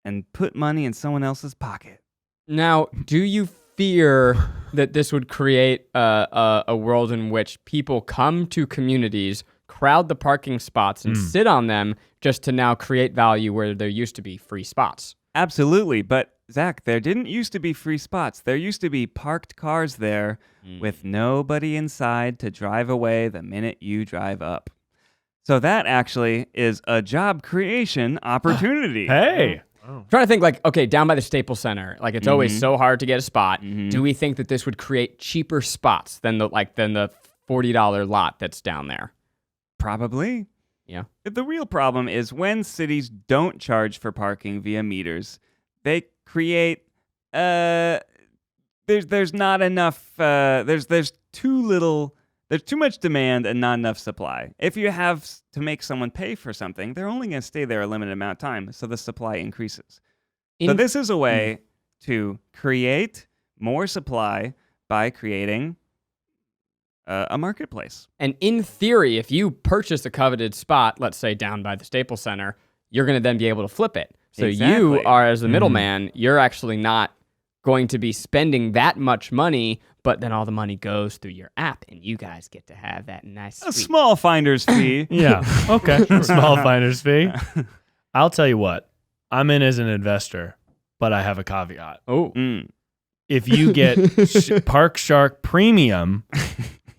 and put money in someone else's pocket. Now, do you fear that this would create a world in which people come to communities, crowd the parking spots, and sit on them just to now create value where there used to be free spots? Absolutely. But, Zach, there didn't used to be free spots. There used to be parked cars there with nobody inside to drive away the minute you drive up. So that actually is a job creation opportunity. Hey. I'm trying to think like, okay, down by the Staples Center, like it's always so hard to get a spot. Do we think that this would create cheaper spots than the $40 lot that's down there? Probably. Yeah. The real problem is when cities don't charge for parking via meters, they create there's not enough there's too much demand and not enough supply. If you have to make someone pay for something, they're only going to stay there a limited amount of time, so the supply increases. So this is a way to create more supply by creating a marketplace. And in theory, if you purchase a coveted spot, let's say down by the Staples Center, you're going to then be able to flip it. So you Exactly. are, as the middleman, you're actually not going to be spending that much money, but then all the money goes through your app, and you guys get to have that nice A sweet- small finder's fee. Yeah. Okay. Small finder's fee. I'll tell you what. I'm in as an investor, but I have a caveat. Oh, Mm. If you get Park Shark Premium,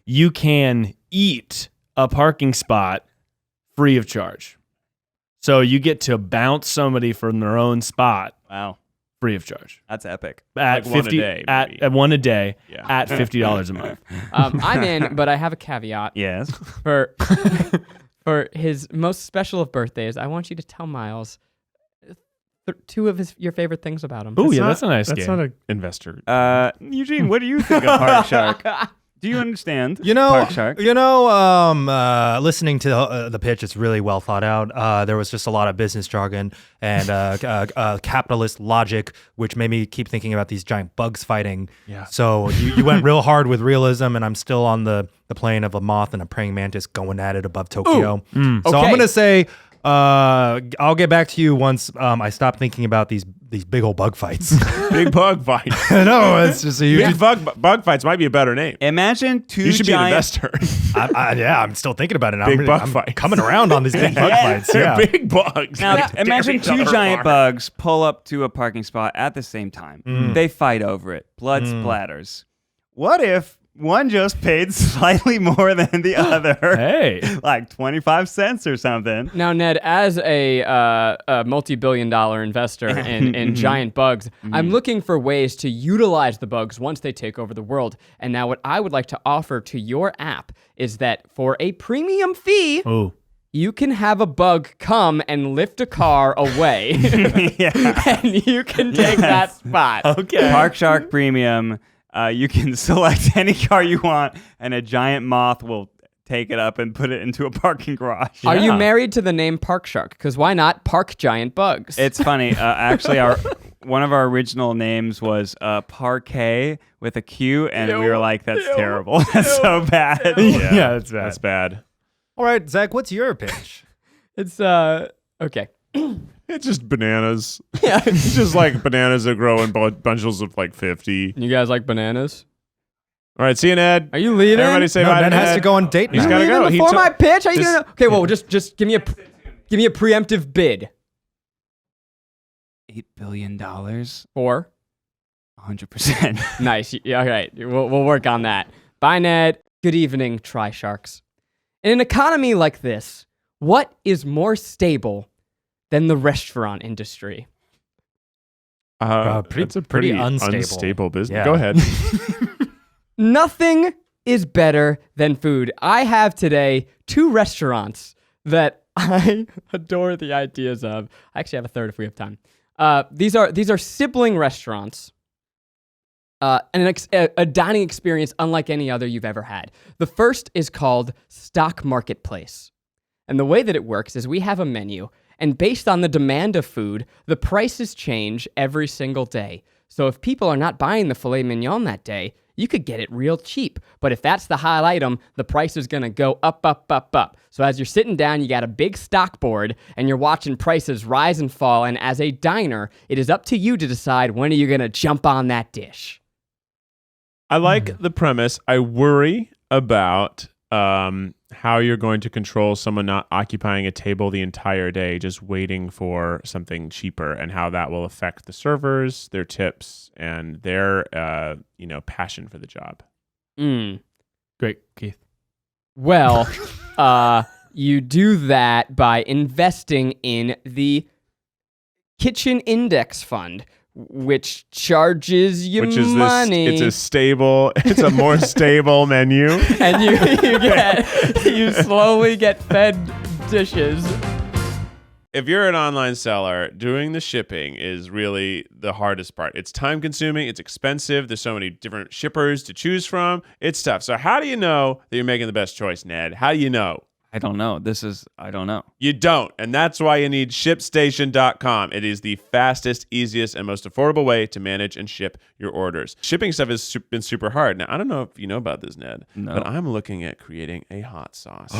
you can eat a parking spot free of charge. So you get to bounce somebody from their own spot Wow, free of charge. that's epic. At Like one a 50 day, at maybe. one a day Yeah. at $50 a month. I'm in, but I have a caveat. Yes. For for his most special of birthdays, I want you to tell Miles two of your favorite things about him. Oh yeah, that's a nice That's game. not an investor. Eugene, what do you think of Park Shark? Do you understand? Park Shark? Listening to the pitch, it's really well thought out. There was just a lot of business jargon and capitalist logic, which made me keep thinking about these giant bugs fighting. Yeah. So you went real hard with realism, and I'm still on the plane of a moth and a praying mantis going at it above Tokyo. So I'm Okay. gonna say I'll get back to you once I stop thinking about these big old bug fights. Big bug fights. No, it's just a huge. Big bug fights might be a better name. Imagine two You should be an giant investor. I'm still thinking about it. Big bug I'm fights. coming around on these big bug fights. They're Yeah. big bugs. Now, They imagine tear each two other giant apart. bugs pull up to a parking spot at the same time. They fight over it. Blood splatters. What if one just paid slightly more than the other? Hey. Like 25 cents or something. Now, Ned, as a multi-billion-dollar investor in giant bugs, I'm looking for ways to utilize the bugs once they take over the world. And now what I would like to offer to your app is that for a premium fee, you can have a bug come and lift a car away. And you can take that spot. Okay. Park Shark Premium. You can select any car you want, and a giant moth will take it up and put it into a parking garage. Are you married to the name Park Shark? Because why not Park Giant Bugs? It's funny. Actually, one of our original names was Parquet with a Q, and we were like, that's terrible. That's so bad. Yeah, that's bad. That's bad. All right, Zach, what's your pitch? It's okay. It's just bananas. It's just like bananas that grow in bunches of like 50. You guys like bananas? All right, see you, Ned. Are you leaving? Everybody say No, bye to Ben has Ned. to go on date He's night. gotta go. Before my pitch? Are you this- gonna? Okay, well, just give me a preemptive bid. $8 billion. For 100%. nice. Yeah, all right. We'll work on that. Bye, Ned. Good evening, Try Sharks. In an economy like this, what is more stable than the restaurant industry? It's a pretty unstable. unstable business. Yeah. Go ahead. Nothing is better than food. I have today 2 restaurants that I adore the ideas of. I actually have a third if we have time. These are sibling restaurants. And a dining experience unlike any other you've ever had. The first is called Stock Marketplace. And the way that it works is we have a menu, and based on the demand of food, the prices change every single day. So if people are not buying the filet mignon that day, you could get it real cheap. But if that's the hot item, the price is going to go up, up, up, up. So as you're sitting down, you got a big stock board, and you're watching prices rise and fall. And as a diner, it is up to you to decide when are you going to jump on that dish. I like the premise. I worry about how you're going to control someone not occupying a table the entire day, just waiting for something cheaper, and how that will affect the servers, their tips, and their passion for the job. Great, Keith. Well, you do that by investing in the Kitchen Index Fund, which charges you Which is money. it's a more stable menu. And you slowly get fed dishes. If you're an online seller, doing the shipping is really the hardest part. It's time consuming, it's expensive, there's so many different shippers to choose from. It's tough. So how do you know that you're making the best choice, Ned? How do you know? I don't know. I don't know. You don't. And that's why you need ShipStation.com. It is the fastest, easiest, and most affordable way to manage and ship your orders. Shipping stuff has been super hard. Now, I don't know if you know about this, Ned, but I'm looking at creating a hot sauce.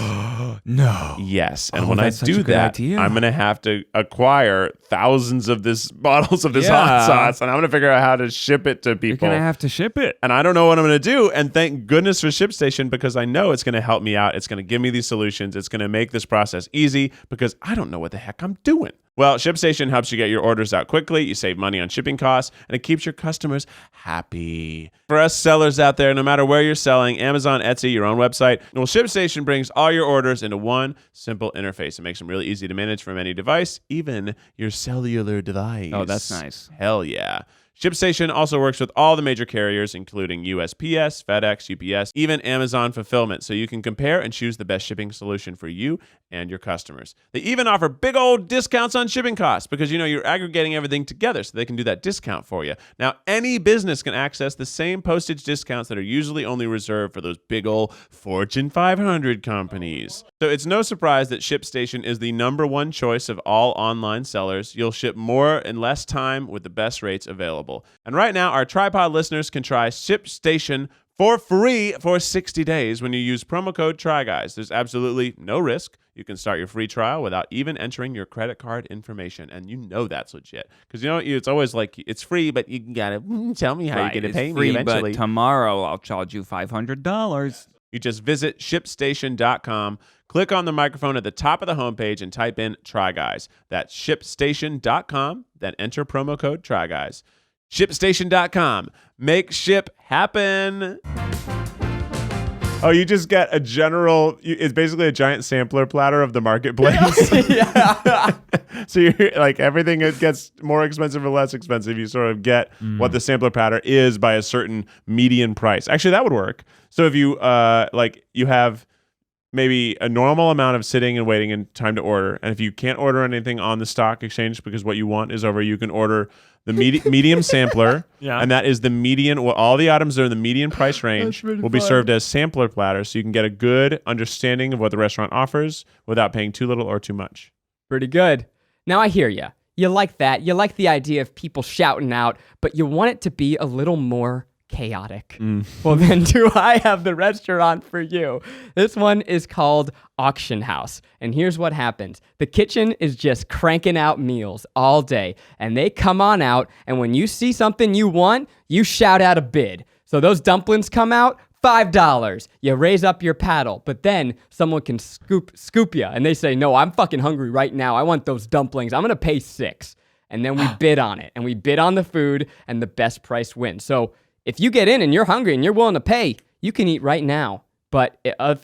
No. Yes. And when I that's such a do good that, idea. I'm going to have to acquire thousands of bottles of this Yeah. hot sauce, and I'm going to figure out how to ship it to You're people. going to have to ship it. And I don't know what I'm going to do. And thank goodness for ShipStation, because I know it's going to help me out. It's going to give me these solutions. It's going to make this process easy, because I don't know what the heck I'm doing. Well, ShipStation helps you get your orders out quickly. You save money on shipping costs, and it keeps your customers happy. For us sellers out there, no matter where you're selling, Amazon, Etsy, your own website, well, ShipStation brings all your orders into one simple interface. It makes them really easy to manage from any device, even your cellular device. Oh, that's nice. Hell yeah. ShipStation also works with all the major carriers, including USPS, FedEx, UPS, even Amazon Fulfillment, so you can compare and choose the best shipping solution for you and your customers. They even offer big old discounts on shipping costs because, you're aggregating everything together, so they can do that discount for you. Now, any business can access the same postage discounts that are usually only reserved for those big old Fortune 500 companies. So it's no surprise that ShipStation is the #1 choice of all online sellers. You'll ship more in less time with the best rates available. And right now, our TryPod listeners can try ShipStation for free for 60 days when you use promo code TRYGUYS. There's absolutely no risk. You can start your free trial without even entering your credit card information. And that's legit. Because, it's always like, it's free, but you got to tell me how you're going to pay me eventually. But tomorrow I'll charge you $500. You just visit ShipStation.com, click on the microphone at the top of the homepage, and type in TryGuys. That's ShipStation.com, then enter promo code TryGuys. ShipStation.com. Make ship happen. Oh, you just get a general, it's basically a giant sampler platter of the marketplace. Yeah. So you're like, everything gets more expensive or less expensive. You sort of get what the sampler platter is by a certain median price. Actually, that would work. So if you you have maybe a normal amount of sitting and waiting and time to order, and if you can't order anything on the stock exchange because what you want is over, you can order the medium sampler, and that is the median. Well, all the items that are in the median price range will be served as sampler platters, so you can get a good understanding of what the restaurant offers without paying too little or too much. Pretty good. Now I hear you. You like that. You like the idea of people shouting out, but you want it to be a little more chaotic. Well, then do I have the restaurant for you. This one is called Auction House. And here's what happens. The kitchen is just cranking out meals all day. And they come on out, and when you see something you want, you shout out a bid. So those dumplings come out, $5. You raise up your paddle, but then someone can scoop you, and they say, no, I'm fucking hungry right now. I want those dumplings. I'm going to pay $6. And then we bid on it, and we bid on the food, and the best price wins. So if you get in and you're hungry and you're willing to pay, you can eat right now. But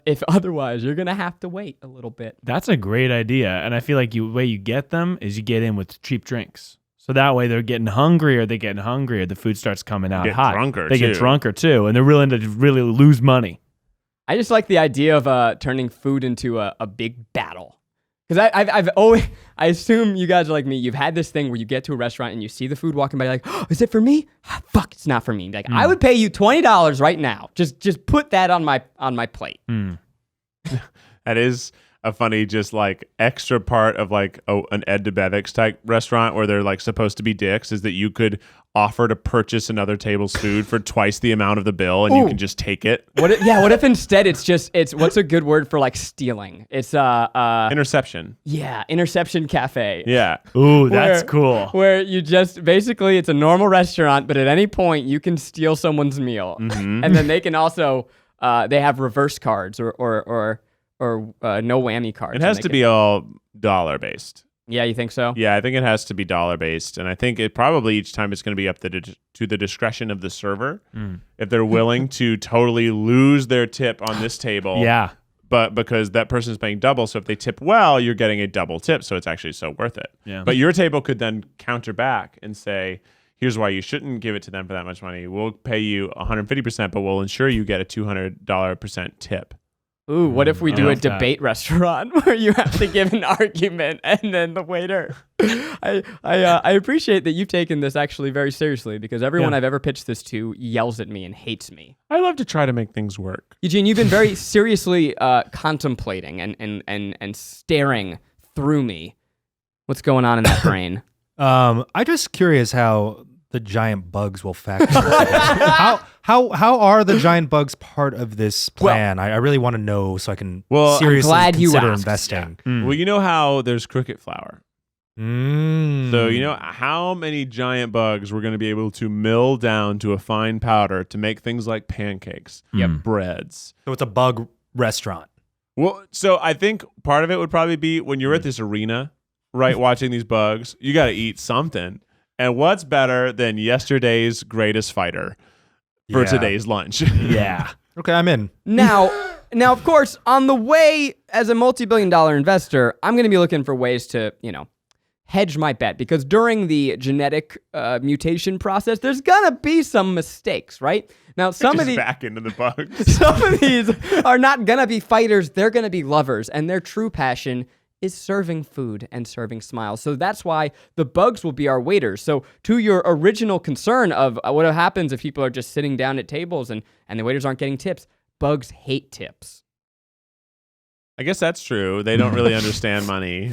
if otherwise, you're going to have to wait a little bit. That's a great idea. And I feel like the way you get them is you get in with cheap drinks. So that way they're getting hungrier, the food starts coming out hot. They get drunker too, and they're willing to really lose money. I just like the idea of turning food into a big battle. Because I've always, I assume you guys are like me. You've had this thing where you get to a restaurant and you see the food walking by, you're like, oh, is it for me? Ah, fuck, it's not for me. Like, I would pay you $20 right now. Just put that on my plate. That is a funny, just like extra part of like an Ed DeBevick's type restaurant where they're like supposed to be dicks, is that you could offer to purchase another table's food for twice the amount of the bill, and you can just take it. What if instead it's what's a good word for like stealing? It's interception. Yeah, interception cafe. Yeah. Ooh, that's cool. Where you just basically, it's a normal restaurant, but at any point you can steal someone's meal, and then they can also they have reverse cards or no whammy cards. It has to be all dollar based. Yeah, you think so? Yeah, I think it has to be dollar based, and I think it probably each time it's going to be up to the discretion of the server if they're willing to totally lose their tip on this table. Yeah, but because that person's paying double, so if they tip well, you're getting a double tip, so it's actually so worth it. Yeah. But your table could then counter back and say, here's why you shouldn't give it to them for that much money. We'll pay you 150%, but we'll ensure you get a $200% tip. Ooh, what if we do a debate restaurant where you have to give an argument and then the waiter? I appreciate that you've taken this actually very seriously, because everyone I've ever pitched this to yells at me and hates me. I love to try to make things work. Eugene, you've been very seriously contemplating and staring through me. What's going on in that brain? I'm just curious how the giant bugs will factor into how are the giant bugs part of this plan? I really want to know so I can seriously consider investing. Yeah. Well, you know how there's cricket flour. So you know how many giant bugs we're going to be able to mill down to a fine powder to make things like pancakes, breads. So it's a bug restaurant. Well, so I think part of it would probably be when you're at this arena, right, watching these bugs, you got to eat something. And what's better than yesterday's greatest fighter for today's lunch? Yeah. Okay, I'm in. Now, of course, on the way, as a multi-billion-dollar investor, I'm going to be looking for ways to, hedge my bet because during the genetic mutation process, there's gonna be some mistakes, right? Now, some of these back into the bugs. some of these are not gonna be fighters; they're gonna be lovers, and their true passion is serving food and serving smiles. So that's why the bugs will be our waiters. So to your original concern of what happens if people are just sitting down at tables and the waiters aren't getting tips, bugs hate tips. I guess that's true. They don't really understand money.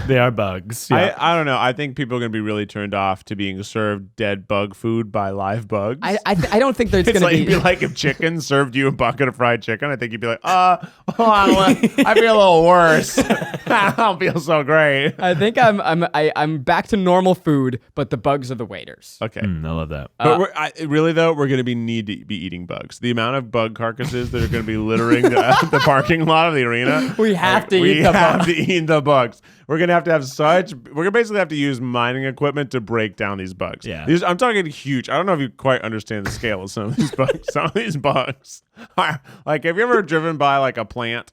They are bugs. Yeah. I don't know. I think people are going to be really turned off to being served dead bug food by live bugs. I don't think there's It's going to like, it'd be like if chicken served you a bucket of fried chicken. I think you'd be like, I feel a little worse. I don't feel so great. I think I'm back to normal food, but the bugs are the waiters. Okay. I love that. But we're going to need to be eating bugs. The amount of bug carcasses that are going to be littering the parking lot of the arena. We have to eat the We have bugs. to eat the bugs. We're going to we're going to basically have to use mining equipment to break down these bugs. Yeah. I'm talking huge. I don't know if you quite understand the scale of some of these bugs. Some of these bugs. Like, have you ever driven by like a plant?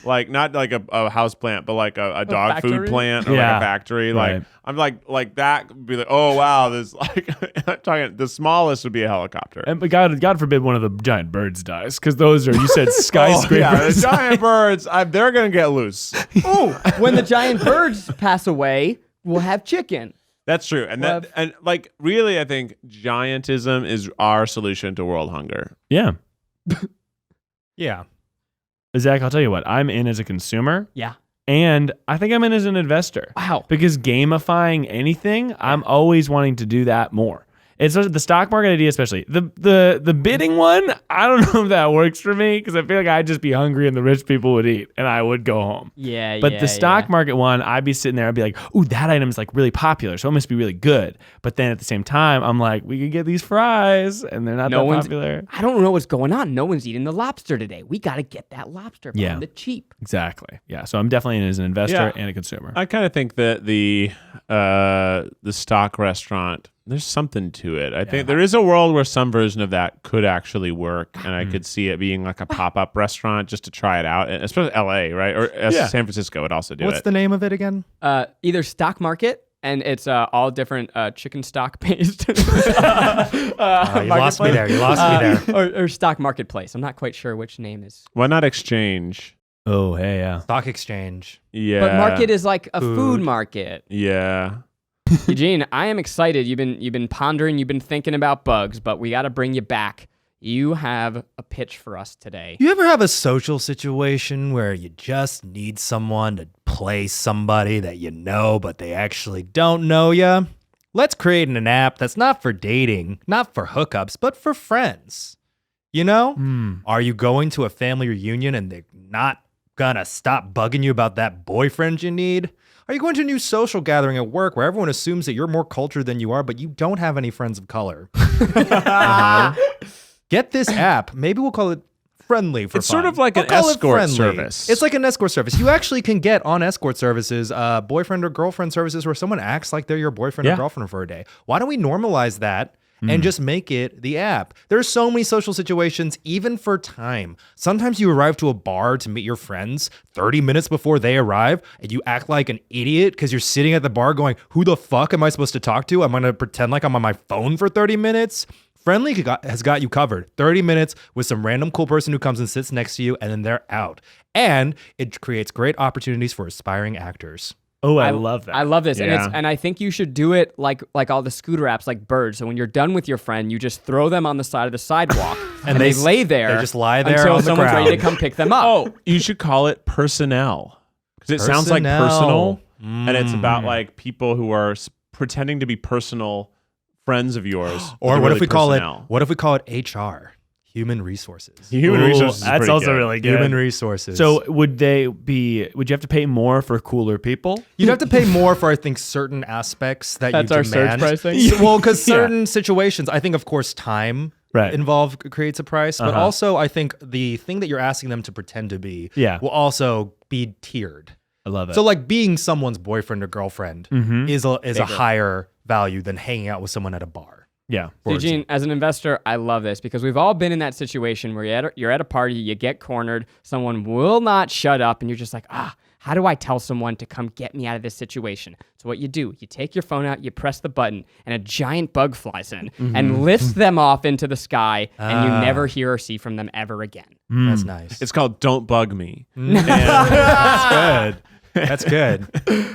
Like not like a house plant, but like a dog food factory? plant or like Yeah. a factory. Right. Like I'm like that would be like, oh wow, this like I'm talking the smallest would be a helicopter. And but God forbid one of the giant birds dies, because those are, you said, Oh, skyscrapers. yeah, the giant birds, they're gonna get loose. Oh, when the giant birds pass away, we'll have chicken. That's true, and like really, I think giantism is our solution to world hunger. Yeah. Yeah. Zach, I'll tell you what, I'm in as a consumer, Yeah. and I think I'm in as an investor. Wow. Because gamifying anything, I'm always wanting to do that more. It's the stock market idea, especially the bidding one. I don't know if that works for me, because I feel like I'd just be hungry and the rich people would eat and I would go home. Yeah. But the stock market one, I'd be sitting there, I'd be like, ooh, that item's like really popular, so it must be really good. But then at the same time, I'm like, we could get these fries and they're not that popular. I don't know what's going on. No one's eating the lobster today. We got to get that lobster from the cheap. Exactly. Yeah. So I'm definitely in as an investor and a consumer. I kind of think that the stock restaurant, there's something to it. I think there is a world where some version of that could actually work, and I could see it being like a pop-up restaurant just to try it out, and especially LA, right? Or San Francisco would also do it. What's the name of it again? Either stock market, and it's all different chicken stock based. You lost me there. You lost me there. Or stock marketplace. I'm not quite sure which name is. Why not exchange? Oh, hey, yeah. Stock exchange. Yeah. But market is like a food market. Yeah. Eugene, I am excited. You've been pondering, you've been thinking about bugs, but we got to bring you back. You have a pitch for us today. You ever have a social situation where you just need someone to play somebody that you know, but they actually don't know you? Let's create an app that's not for dating, not for hookups, but for friends. You know? Are you going to a family reunion and they're not gonna stop bugging you about that boyfriend you need? Are you going to a new social gathering at work where everyone assumes that you're more cultured than you are, but you don't have any friends of color? Get this app. Maybe we'll call it Friendly for It's fun. sort of like I'll an call it escort Friendly. service. It's like an escort service. You actually can get on escort services, boyfriend or girlfriend services where someone acts like they're your boyfriend or girlfriend for a day. Why don't we normalize that? And just make it the app. There's so many social situations, even for time. Sometimes you arrive to a bar to meet your friends 30 minutes before they arrive, and you act like an idiot because you're sitting at the bar going, who the fuck am I supposed to talk to? I'm going to pretend like I'm on my phone for 30 minutes. Friendly has got you covered. 30 minutes with some random cool person who comes and sits next to you, and then they're out. And it creates great opportunities for aspiring actors. Oh, I love that. I love this, Yeah. and I think you should do it like all the scooter apps, like Bird. So when you're done with your friend, you just throw them on the side of the sidewalk, and they lay there. They just lie there until on the someone's ground. ready to come pick them up. Oh, you should call it personnel, because it sounds like Personnel. personal, and it's about like people who are pretending to be personal friends of yours. Or but what really if we call personnel. it HR? Human resources. Human resources? is That's pretty also good. really good. Human resources. So would you have to pay more for cooler people? you'd have to pay more for, I think, certain aspects that That's you our demand. search pricing? Well, because certain situations, I think, of course, time Right. involved creates a price, but also I think the thing that you're asking them to pretend to be will also be tiered. I love it. So, like, being someone's boyfriend or girlfriend is a higher value than hanging out with someone at a bar. yeah. Eugene, as an investor, I love this because we've all been in that situation where you're at a party, you get cornered, someone will not shut up, and you're just like, how how do I tell someone to come get me out of this situation? So what you do, you take your phone out, you press the button, and a giant bug flies in and lifts them off into the sky, and you never hear or see from them ever again. That's nice. It's called Don't Bug Me. That's good. That's good.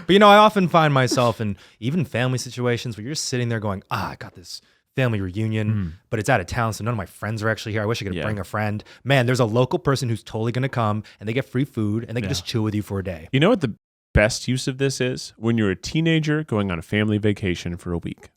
But I often find myself in even family situations where you're just sitting there going, I got this family reunion, but it's out of town, so none of my friends are actually here. I wish I could bring a friend. Man, there's a local person who's totally going to come, and they get free food, and they can just chill with you for a day. You know what the best use of this is? When you're a teenager going on a family vacation for a week,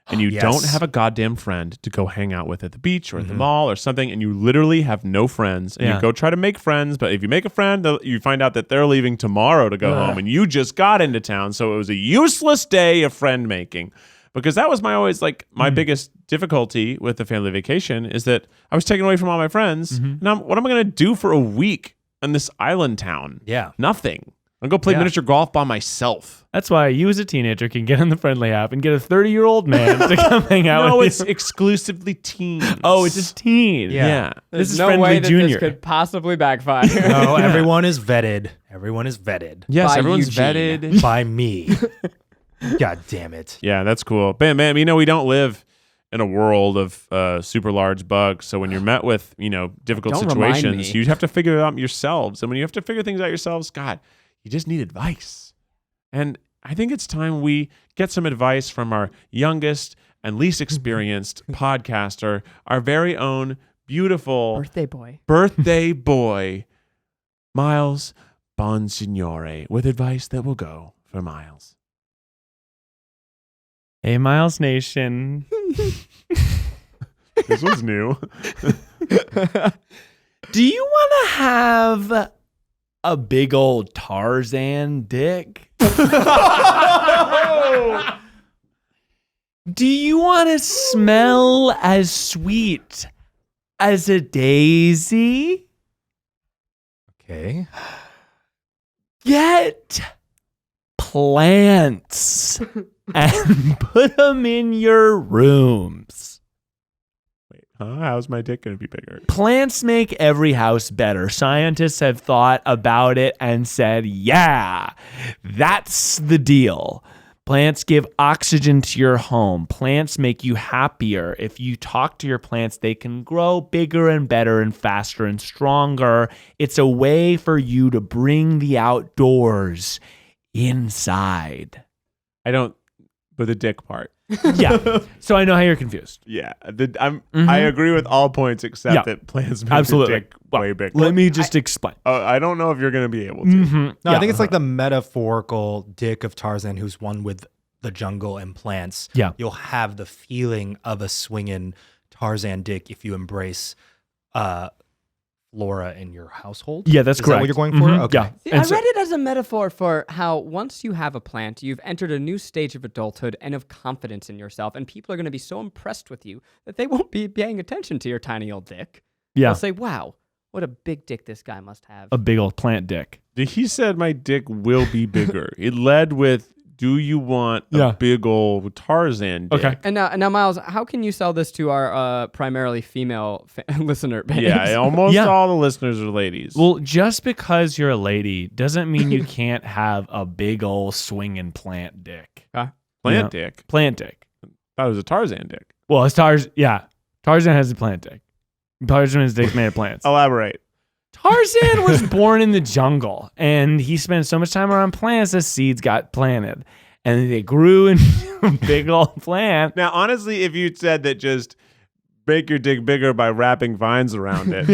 and you don't have a goddamn friend to go hang out with at the beach or at the mall or something, and you literally have no friends, and you go try to make friends, but if you make a friend, you find out that they're leaving tomorrow to go home, and you just got into town, so it was a useless day of friend making. Because that was my biggest difficulty with the family vacation is that I was taken away from all my friends. And what am I going to do for a week in this island town? Yeah. Nothing. I'll go play miniature golf by myself. That's why you as a teenager can get on the Friendly app and get a 30-year-old man to come hang out No, with it's exclusively teens. Oh, it's just teen. Yeah. This is no Friendly way that Junior. this could possibly backfire. No, everyone is vetted. Everyone is vetted Yes, By everyone's Eugene. vetted. by me. God damn it. Yeah, that's cool. But man, we don't live in a world of super large bugs. So when you're met with, difficult Don't remind situations, me. you have to figure it out yourselves. And when you have to figure things out yourselves, God, you just need advice. And I think it's time we get some advice from our youngest and least experienced podcaster, our very own beautiful Birthday boy, Miles Bonsignore, with advice that will go for Miles. Hey, Miles Nation. This was new. Do you want to have a big old Tarzan dick? Do you want to smell as sweet as a daisy? Okay. Get plants and put them in your rooms. Wait, huh? How's my dick going to be bigger? Plants make every house better. Scientists have thought about it and said, yeah, that's the deal. Plants give oxygen to your home. Plants make you happier. If you talk to your plants, they can grow bigger and better and faster and stronger. It's a way for you to bring the outdoors inside. I don't, but the dick part. Yeah. So I know how you're confused. Yeah, I agree with all points except that plants make Absolutely. the dick way bigger. Let me just explain. I don't know if you're going to be able to. No, I think it's like the metaphorical dick of Tarzan who's one with the jungle and plants. Yeah. You'll have the feeling of a swinging Tarzan dick if you embrace flora in your household. Yeah, that's Is correct. that what you're going for? Mhm. Okay. Yeah. See, And I so- read it as a metaphor for how once you have a plant, you've entered a new stage of adulthood and of confidence in yourself, and people are going to be so impressed with you that they won't be paying attention to your tiny old dick. Yeah. They'll say, wow, what a big dick this guy must have. A big old plant dick. He said my dick will be bigger. It led with, do you want a big old Tarzan dick? Okay. And now, Miles, how can you sell this to our primarily female listener base? Yeah, almost all the listeners are ladies. Well, just because you're a lady doesn't mean you can't have a big old swinging plant dick. plant dick. Plant dick. That was a Tarzan dick. Well, it's Tarzan has a plant dick. Tarzan's dick's made of plants. Elaborate. Tarzan was born in the jungle, and he spent so much time around plants that seeds got planted, and they grew into a big old plant. Now, honestly, if you said that just make your dick bigger by wrapping vines around it,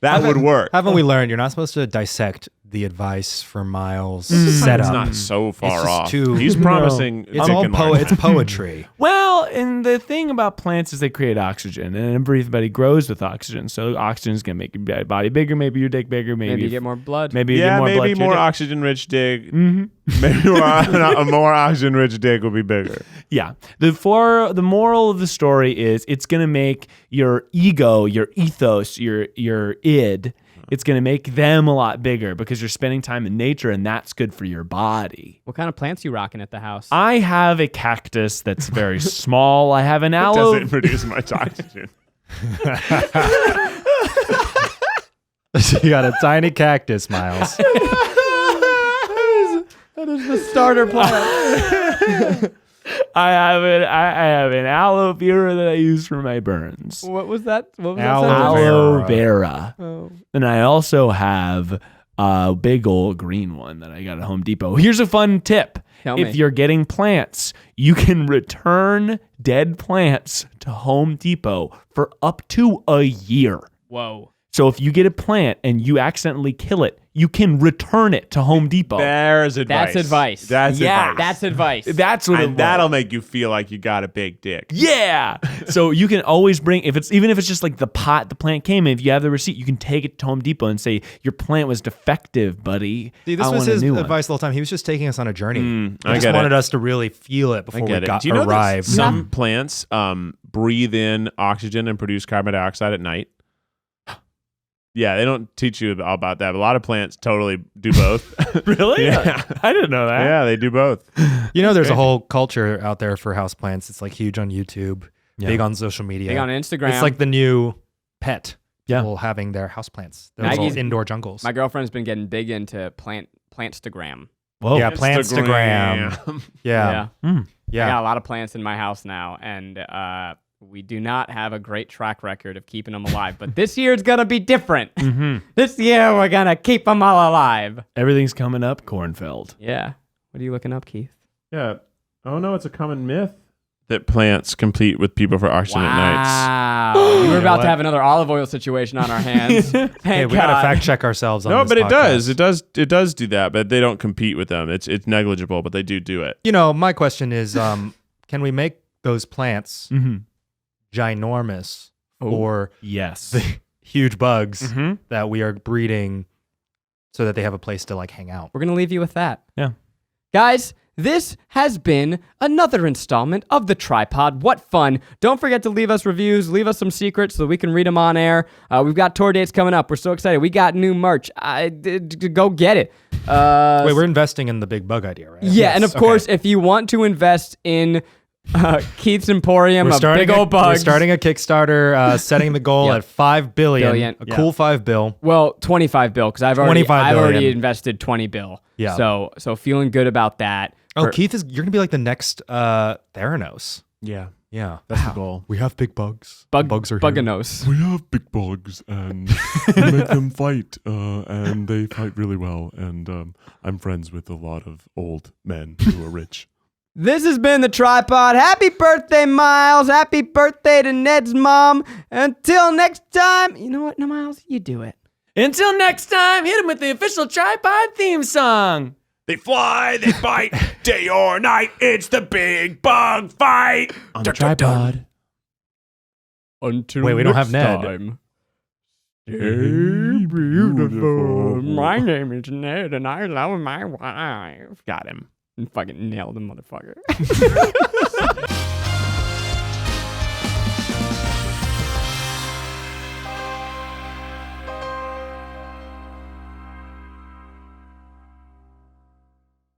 that would work. Haven't we learned you're not supposed to dissect the advice for Miles' It's setup? not so far just off. too- He's promising. It's dick all enlargement. it's poetry. Well, and the thing about plants is they create oxygen, and everybody grows with oxygen. So oxygen's gonna make your body bigger, maybe your dick bigger, maybe you get more blood. Maybe you get more blood. maybe to your more dick. oxygen-rich dick. Maybe a more oxygen-rich dick will be bigger. Yeah. The moral of the story is it's going to make your ego, your ethos, your id, it's going to make them a lot bigger because you're spending time in nature, and that's good for your body. What kind of plants you rocking at the house? I have a cactus that's very small. I have an aloe. Doesn't produce much oxygen. You got a tiny cactus, Miles. What is the starter plant? I have an aloe vera that I use for my burns. What was that? What was that? Aloe vera. Oh. And I also have a big old green one that I got at Home Depot. Here's a fun tip. Tell If me. you're getting plants, you can return dead plants to Home Depot for up to a year. Whoa. So if you get a plant and you accidentally kill it, you can return it to Home Depot. There's advice. That's advice. That's Yeah. advice. That's advice. That's what it And was. that'll make you feel like you got a big dick. Yeah. So you can always bring, even if it's just like the pot the plant came in, if you have the receipt, you can take it to Home Depot and say, your plant was defective, buddy. See, this I was want a his new one." advice the whole time. He was just taking us on a journey. I He just get wanted it. us to really feel it before we got Do you know that arrived. some plants breathe in oxygen and produce carbon dioxide at night? Yeah, they don't teach you about that. But a lot of plants totally do both. Really? Yeah. I didn't know that. Yeah, they do both. You know, there's a whole culture out there for houseplants. It's like huge on YouTube, Yeah. big on social media. Big on Instagram. It's like the new pet. Yeah. People having their houseplants. They're Maggie's- little indoor jungles. My girlfriend's been getting big into plantstagram. Whoa. Yeah, Plantstagram. Yeah. I Yeah. got a lot of plants in my house now, and we do not have a great track record of keeping them alive. But this year it's gonna be different. This year we're gonna keep them all alive. Everything's coming up, Kornfeld. Yeah. What are you looking up, Keith? Yeah. Oh, no, it's a common myth that plants compete with people for oxygen at nights. Wow. We were about what? to have another olive oil situation on our hands. Hey, Thank we gotta God. fact check ourselves on No, this but it podcast. does. It does do that, but they don't compete with them. It's negligible, but they do it. You know, my question is, can we make those plants Mm-hmm. ginormous Oh. for Yes. the huge bugs Mm-hmm. that we are breeding so that they have a place to like hang out? We're going to leave you with that. Yeah. Guys, this has been another installment of the TryPod. What fun. Don't forget to leave us reviews, leave us some secrets so that we can read them on air. We've got tour dates coming up. We're so excited. We got new merch. Go get it. Wait, we're investing in the big bug idea, right? Yeah, and of Okay. course, if you want to invest in Keith's Emporium of big old bugs. We're starting a Kickstarter, setting the goal at $5 billion. Billion. A cool $5 billion. Well, 25 bill, because I've already 25 already billion. invested 20 bill. Yeah. So feeling good about that. Oh, For- Keith, you're gonna be like the next Theranos. Yeah, Yeah, that's the goal. we have big bugs. Bugs are here. Bugganos. We have big bugs and we make them fight, and they fight really well. And I'm friends with a lot of old men who are rich. This has been the TryPod. Happy birthday, Miles. Happy birthday to Ned's mom. Until next time. You know what, no, Miles? You do it. Until next time, hit him with the official TryPod theme song. They fly, they bite, day or night. It's the big bug fight on the tripod. Until Wait, we don't have next Ned. time. Stay beautiful. My name is Ned, and I love my wife. Got him. And fucking nailed the motherfucker.